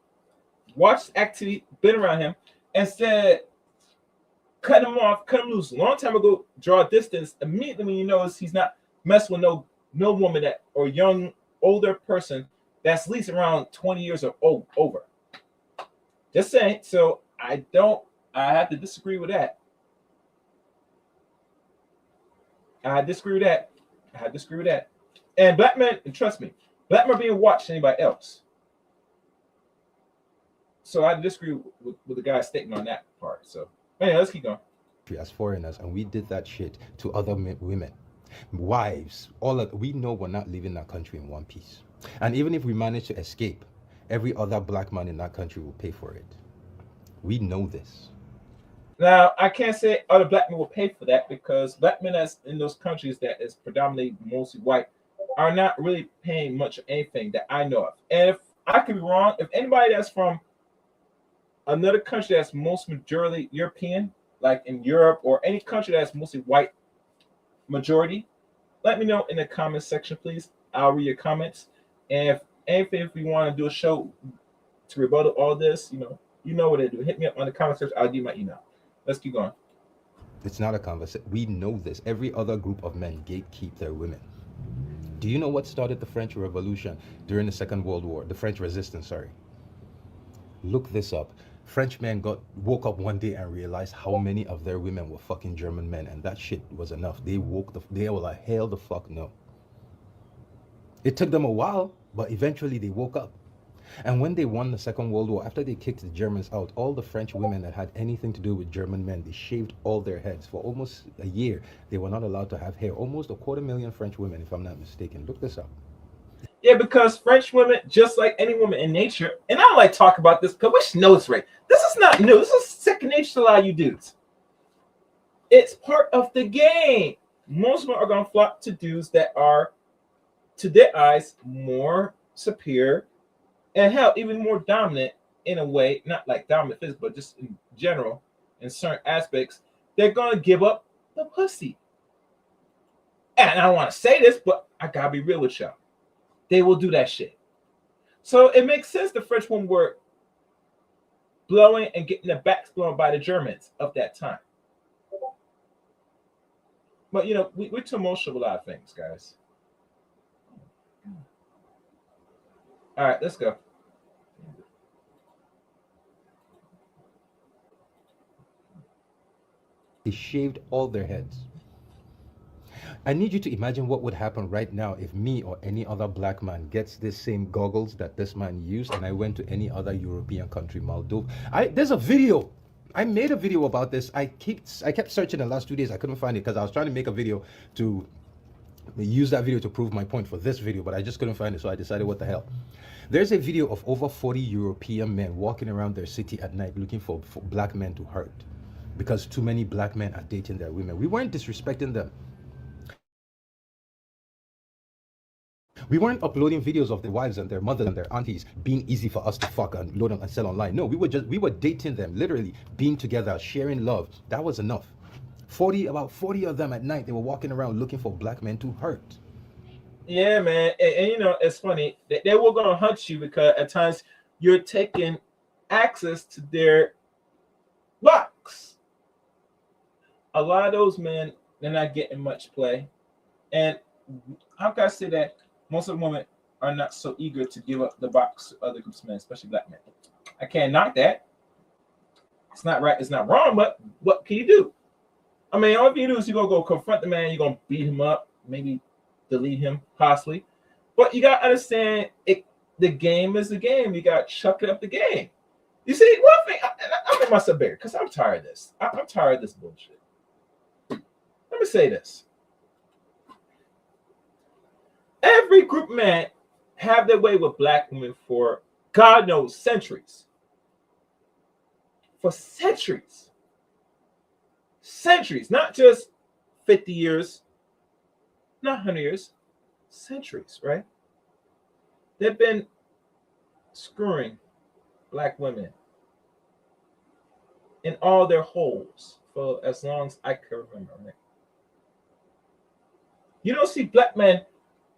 watched activity, been around him, and said, cut him off, cut him loose. A long time ago, draw a distance. Immediately when you notice he's not messing with no woman that or young, older person that's at least around 20 years or over. Just saying. So I have to disagree with that. I disagree with that. And black men, and trust me, black men are being watched than anybody else. So I disagree with the guy's statement on that part. So anyway, let's keep going. As foreigners, and we did that shit to other women, wives, we know we're not leaving that country in one piece. And even if we manage to escape, every other black man in that country will pay for it. We know this. Now, I can't say other black men will pay for that because black men that's in those countries that is predominantly mostly white are not really paying much of anything that I know of. And if I could be wrong, if anybody that's from another country that's most majority European, like in Europe or any country that's mostly white majority, let me know in the comment section, please. I'll read your comments. And if we want to do a show to rebuttal all this, you know what to do. Hit me up on the comment section. I'll give you my email. Let's keep going. It's not a conversation. We know this. Every other group of men gatekeep their women. Do you know what started the French Revolution during the Second World War? The French Resistance, sorry. Look this up. French men woke up one day and realized how many of their women were fucking German men, and that shit was enough. They were like, hell the fuck no. It took them a while, but eventually they woke up. And when they won the Second World War, after they kicked the Germans out, all the French women that had anything to do with German men, they shaved all their heads. For almost a year, they were not allowed to have hair. Almost 250,000 French women, if I'm not mistaken. Look this up. Yeah, because French women, just like any woman in nature, and I don't like to talk about this because we should know it's right. This is not new. This is second nature to a lot of you dudes. It's part of the game. Most women are going to flock to dudes that are, to their eyes, more superior and hell, even more dominant in a way, not like dominant physical, but just in general, in certain aspects. They're going to give up the pussy. And I don't want to say this, but I got to be real with y'all. They will do that shit. So it makes sense the French women were blowing and getting their backs blown by the Germans of that time. But, you know, we're too emotional with a lot of things, guys. All right, let's go. They shaved all their heads. I need you to imagine what would happen right now if me or any other black man gets this same goggles that this man used and I went to any other European country, Moldova. There's a video. I made a video about this. I kept searching the last 2 days. I couldn't find it because I was trying to make a video to use that video to prove my point for this video, but I just couldn't find it, so I decided, what the hell. There's a video of over 40 European men walking around their city at night looking for black men to hurt because too many black men are dating their women. We weren't disrespecting them. We weren't uploading videos of their wives and their mothers and their aunties being easy for us to fuck and load and sell online. No, we were dating them, literally being together, sharing love. That was enough. About 40 of them at night, they were walking around looking for black men to hurt. Yeah, man. And you know, it's funny. They were going to hunt you because at times you're taking access to their box. A lot of those men, they're not getting much play. And how can I say that? Most of the women are not so eager to give up the box to other groups of men, especially black men. I can't knock that. It's not right. It's not wrong, but what can you do? I mean, all you do is you're going to go confront the man. You're going to beat him up, maybe delete him, possibly. But you got to understand, the game is the game. You got to chuck it up the game. You see, one thing, I make myself bigger because I'm tired of this. I'm tired of this bullshit. Let me say this. Every group of men have their way with black women for, God knows, centuries. For centuries. Centuries, not just 50 years, not 100 years, centuries, right? They've been screwing black women in all their holes for as long as I can remember, right? You don't see black men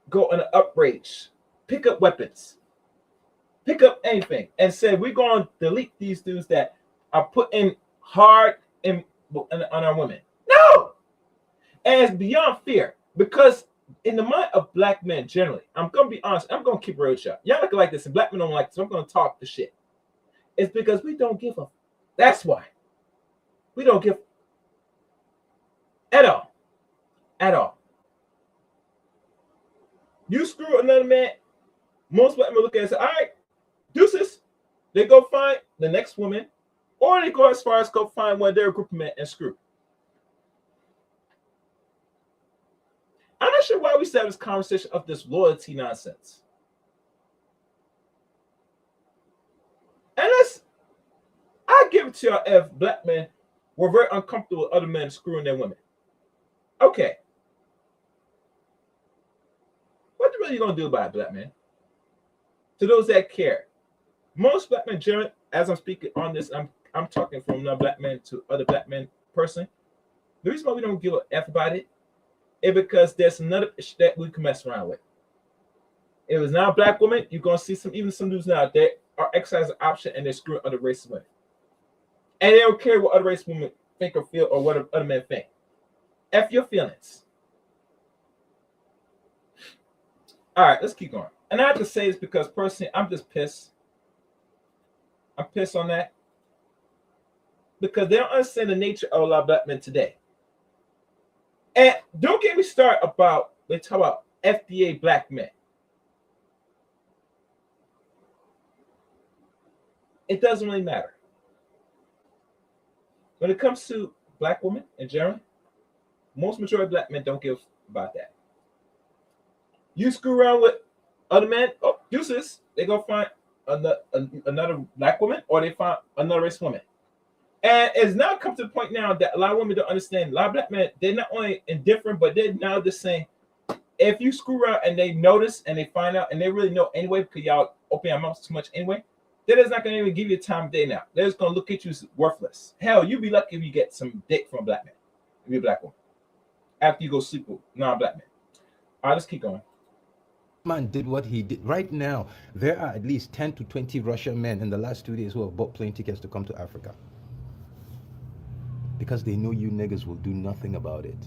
go on an outrage, pick up weapons, pick up anything, and say, we're going to delete these dudes that are putting hard on our women. No! And it's beyond fear, because in the mind of black men generally, I'm going to be honest, I'm going to keep it real with y'all. Y'all look like this, and black men don't like this, so I'm going to talk the shit. It's because we don't give a. That's why. We don't give at all. At all. You screw another man, most black men look at it and say, all right, deuces. They go find the next woman, or they go as far as go find one of their group of men and screw. I'm not sure why we started this conversation of this loyalty nonsense. And I give it to y'all if black men were very uncomfortable with other men screwing their women. Okay. What are you going to do about it, black men? To those that care. Most black men, generally, as I'm speaking on this, I'm talking from non black men to other black men personally. The reason why we don't give a F about it is because there's another issue that we can mess around with. If it's not a black woman, you're going to see even some dudes now that are exercising an option and they're screwing other race women. And they don't care what other race women think or feel or what other men think. F your feelings. All right, let's keep going. And I have to say this because personally, I'm just pissed. I'm pissed on that because they don't understand the nature of a lot of black men today. And don't get me started about they talk about FDA black men. It doesn't really matter. When it comes to black women in general, most majority of black men don't give about that. You screw around with other men, oh, deuces, they go find another black woman or they find another race woman. And it's now come to the point now that a lot of women don't understand. A lot of black men, they're not only indifferent, but they're now just saying, if you screw around and they notice and they find out and they really know anyway, because y'all open your mouths too much anyway, they're just not going to even give you time of day now. They're just going to look at you as worthless. Hell, you'd be lucky if you get some dick from a black man, if you're a black woman, after you go sleep with non-black men. All right, let's keep going. Man did what he did. Right now, there are at least 10 to 20 Russian men in the last 2 days who have bought plane tickets to come to Africa. Because they know you niggas will do nothing about it.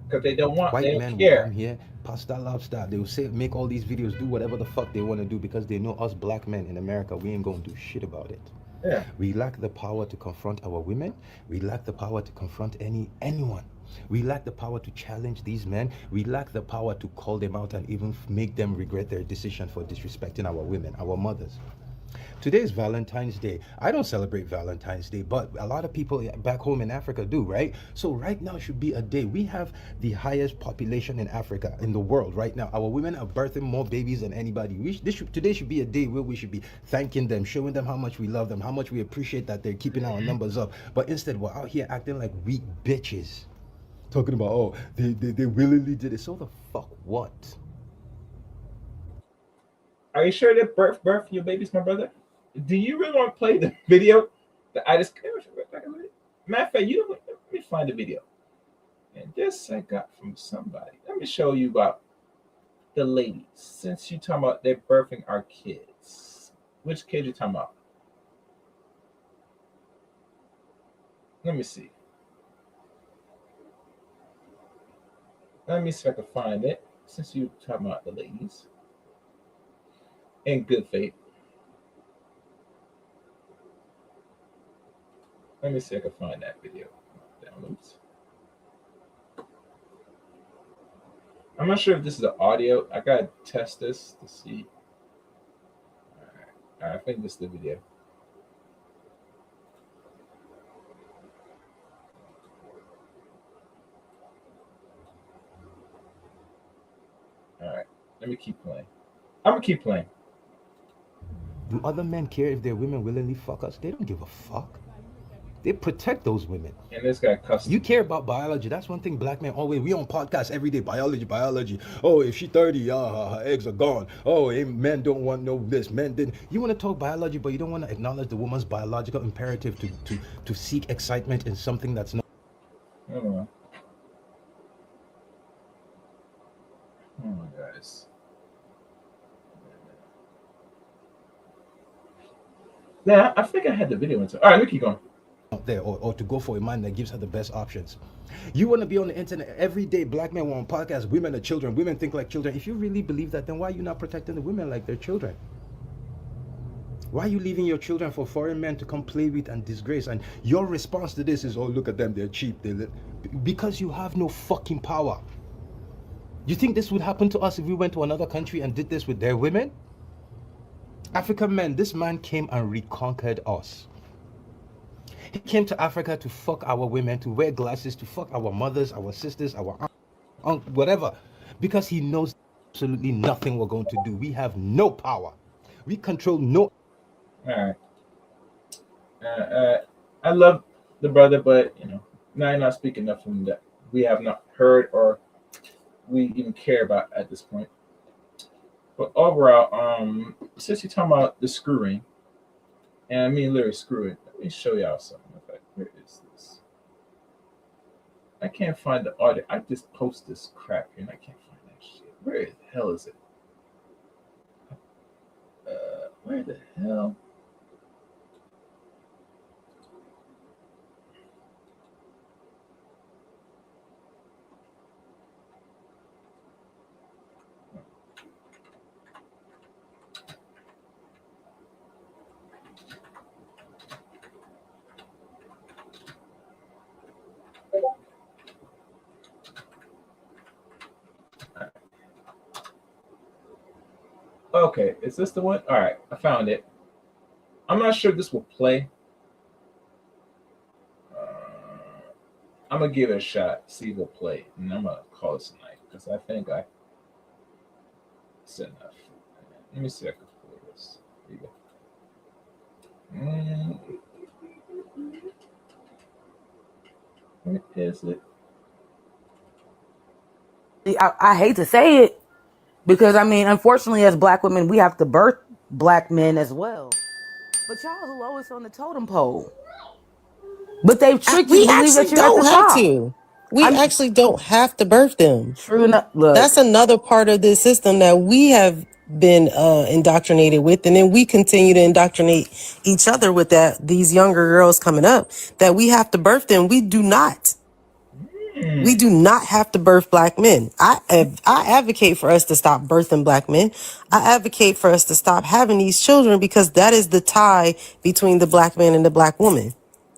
Because they don't want, white they men don't care. will come here, pasta lifestyle. They will say, make all these videos, do whatever the fuck they want to do because they know us black men in America, we ain't going to do shit about it. Yeah. We lack the power to confront our women. We lack the power to confront anyone. We lack the power to challenge these men. We lack the power to call them out and even make them regret their decision for disrespecting our women, our mothers. Today is Valentine's Day. I don't celebrate Valentine's Day, but a lot of people back home in Africa do, right? So right now should be a day. We have the highest population in Africa, in the world right now. Our women are birthing more babies than anybody. Today should be a day where we should be thanking them, showing them how much we love them, how much we appreciate that they're keeping our numbers up. But instead, we're out here acting like weak bitches. Talking about, oh, they willingly did it. So the fuck what? Are you sure that birth your babies, my brother? Do you really want to play the video that I just matter of fact, you know what? Let me find the video. And this I got from somebody. Let me show you about the ladies. Since you talking about they're birthing our kids. Which kid you talking about? Let me see. Let me see if I can find it. Since you talking about the ladies. In good faith. Let me see if I can find that video. Downloads. I'm not sure if this is the audio. I gotta test this to see. All right. I think this is the video. All right. Let me keep playing. I'm gonna keep playing. Do other men care if their women willingly fuck us? They don't give a fuck. They protect those women. And this guy cussed. You care about biology. That's one thing black men always. We on podcasts every day. Biology. Oh, if she 30, her eggs are gone. Oh, men don't want no this. Men didn't. You want to talk biology, but you don't want to acknowledge the woman's biological imperative to seek excitement in something that's not. Oh my guys. Yeah, I think I had the video into. All right, let me keep going. There or to go for a man that gives her the best options. You want to be on the internet every day. Black men want on podcasts. Women are children. Women think like children. If you really believe that, then why are you not protecting the women like they're children? Why are you leaving your children for foreign men to come play with and disgrace? And your response to this is, oh, look at them, they're cheap. Because you have no fucking power. You think this would happen to us if we went to another country and did this with their women? African men, this man came and reconquered us. He came to Africa to fuck our women, to wear glasses, to fuck our mothers, our sisters, our aunt, whatever. Because he knows absolutely nothing we're going to do. We have no power. We control no... All right. I love the brother, but, now you're not speaking enough from that we have not heard or we even care about at this point. But overall, since you're talking about the screwing, and I mean literally screwing, let me show y'all something. Where is this? I can't find the audio. I just post this crap here and I can't find that shit. Where the hell is it? Where the hell? Okay, is this the one? All right, I found it. I'm not sure if this will play. I'm gonna give it a shot, see if it'll play, and I'm gonna call it tonight because I think I said enough. Let me see if I can play this. Here you go. Where is it? I hate to say it because I mean, unfortunately, as black women, we have to birth black men as well. But y'all are the lowest on the totem pole. But they've tricked you to We believe that actually you're at the don't have top. to. We actually don't have to birth them. True enough. Look, that's another part of this system that we have been indoctrinated with, and then we continue to indoctrinate each other with that. These younger girls coming up, that we have to birth them. We do not. We do not have to birth black men. I advocate for us to stop birthing black men. I advocate for us to stop having these children because that is the tie between the black man and the black woman.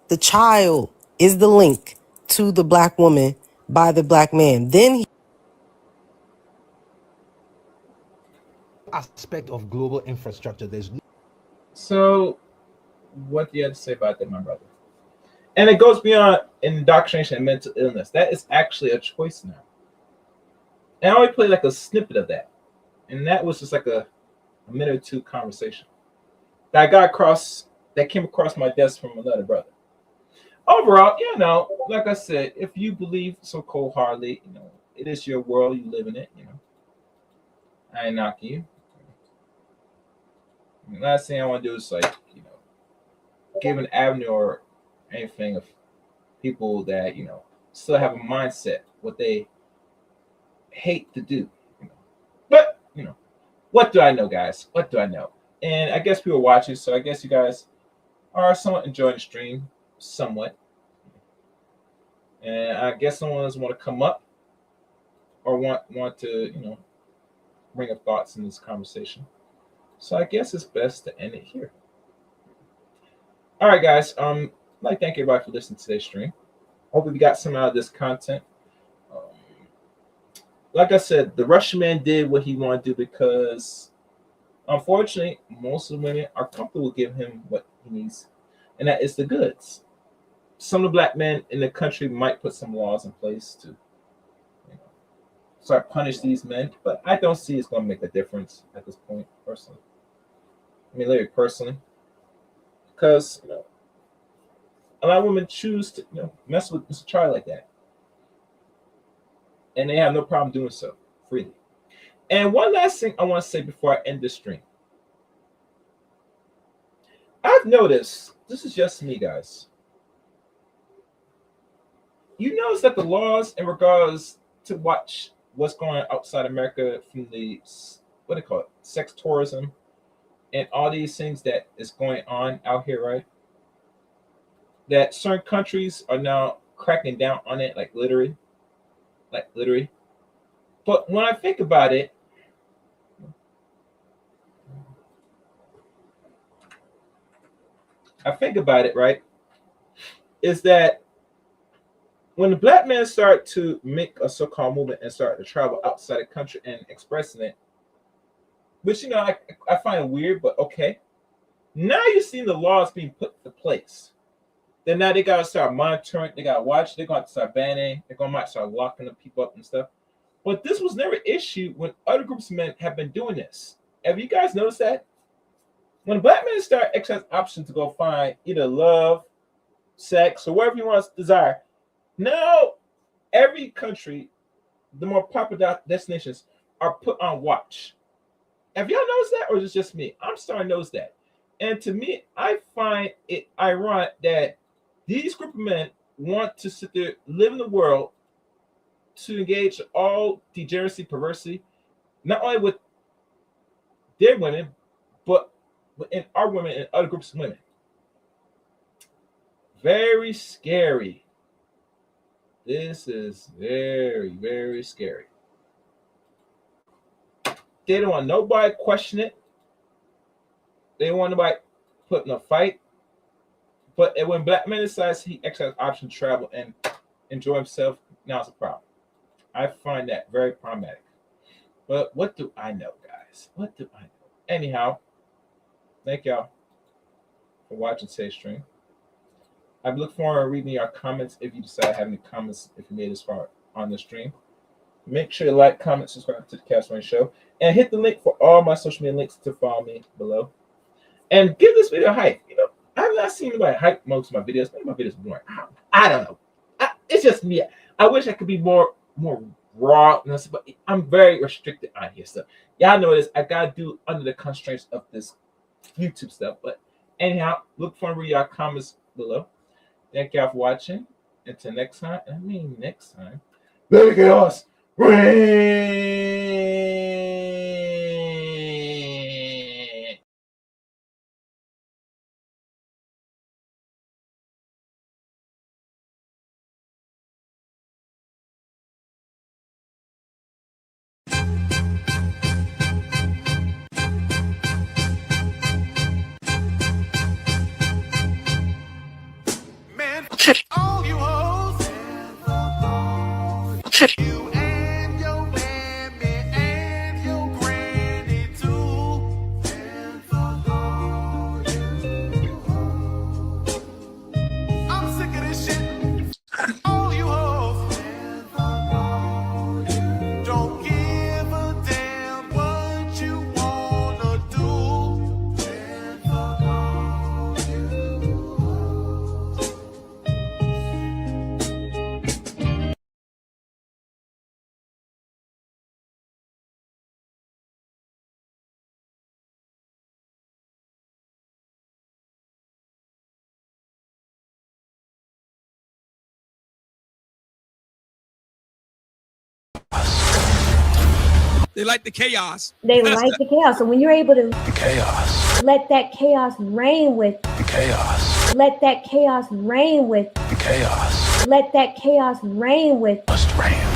The child is the link to the black woman by the black man. Then aspect of global infrastructure. So, what do you have to say about that, my brother? And it goes beyond indoctrination and mental illness. That is actually a choice now. And I only played like a snippet of that, and that was just like a minute or two conversation that came across my desk from another brother. Overall, like I said, if you believe so cold-heartedly, it is your world, you live in it. I ain't knocking you. The last thing I want to do is give an avenue or anything of people that still have a mindset what they hate to do. But what do I know, guys? What do I know? And I guess people are watching, so I guess you guys are somewhat enjoying the stream, somewhat. And I guess someone doesn't want to come up or want to bring up thoughts in this conversation. So I guess it's best to end it here. All right, guys. I'd like to thank everybody for listening to today's stream. Hopefully, we got some out of this content. Like I said, the Russian man did what he wanted to do because, unfortunately, most of the women are comfortable giving him what he needs, and that is the goods. Some of the black men in the country might put some laws in place to start punish these men, but I don't see it's going to make a difference at this point, personally. I mean, literally, personally, because a lot of women choose to mess with Mr. Charlie like that, and they have no problem doing so freely. And one last thing I want to say before I end this stream. I've noticed, this is just me, guys. You notice that the laws in regards to watch what's going on outside America from the, what do they call it, sex tourism, and all these things that is going on out here, right? That certain countries are now cracking down on it, like literally. But when I think about it, right, is that when the black men start to make a so-called movement and start to travel outside the country and expressing it, which I find weird, but okay. Now you're seeing the laws being put into place. Then now they gotta start monitoring, they gotta watch, they're gonna start banning, they're gonna might start locking the people up and stuff. But this was never an issue when other groups of men have been doing this. Have you guys noticed that? When black men start exercising options to go find either love, sex, or whatever you want to desire, now every country, the more popular destinations are put on watch. Have y'all noticed that, or is it just me? I'm starting to notice that. And to me, I find it ironic that these group of men want to sit there, live in the world, to engage all degeneracy, perversity, not only with their women, but in our women and other groups of women. Very scary. This is very, very scary. They don't want nobody question it. They don't want nobody putting a fight. But when black men decides he exercises option to travel and enjoy himself, now it's a problem. I find that very problematic. But what do I know, guys? What do I know? Anyhow, thank y'all for watching today's stream. I look forward to reading your comments if you decide to have any comments if you made this far on the stream. Make sure to like, comment, subscribe to the Castaway Show, and hit the link for all my social media links to follow me below. And give this video a hype. You know, I've not seen anybody hype most of my videos. Maybe my videos are boring. I don't know. It's just me. I wish I could be more raw, but I'm very restricted on here. So y'all know this. I gotta do under the constraints of this YouTube stuff. But anyhow, look forward to reading your comments below. Thank y'all for watching. Until next time, next time, let me get us. Man, all you hoes. You and your mammy and your granny too. I'm sick of this shit. All you hoes. Don't give a damn what you wanna do. They like the chaos. They like the chaos. So when you're able to chaos, let that chaos reign with chaos, let that chaos reign with chaos, let that chaos reign with must reign.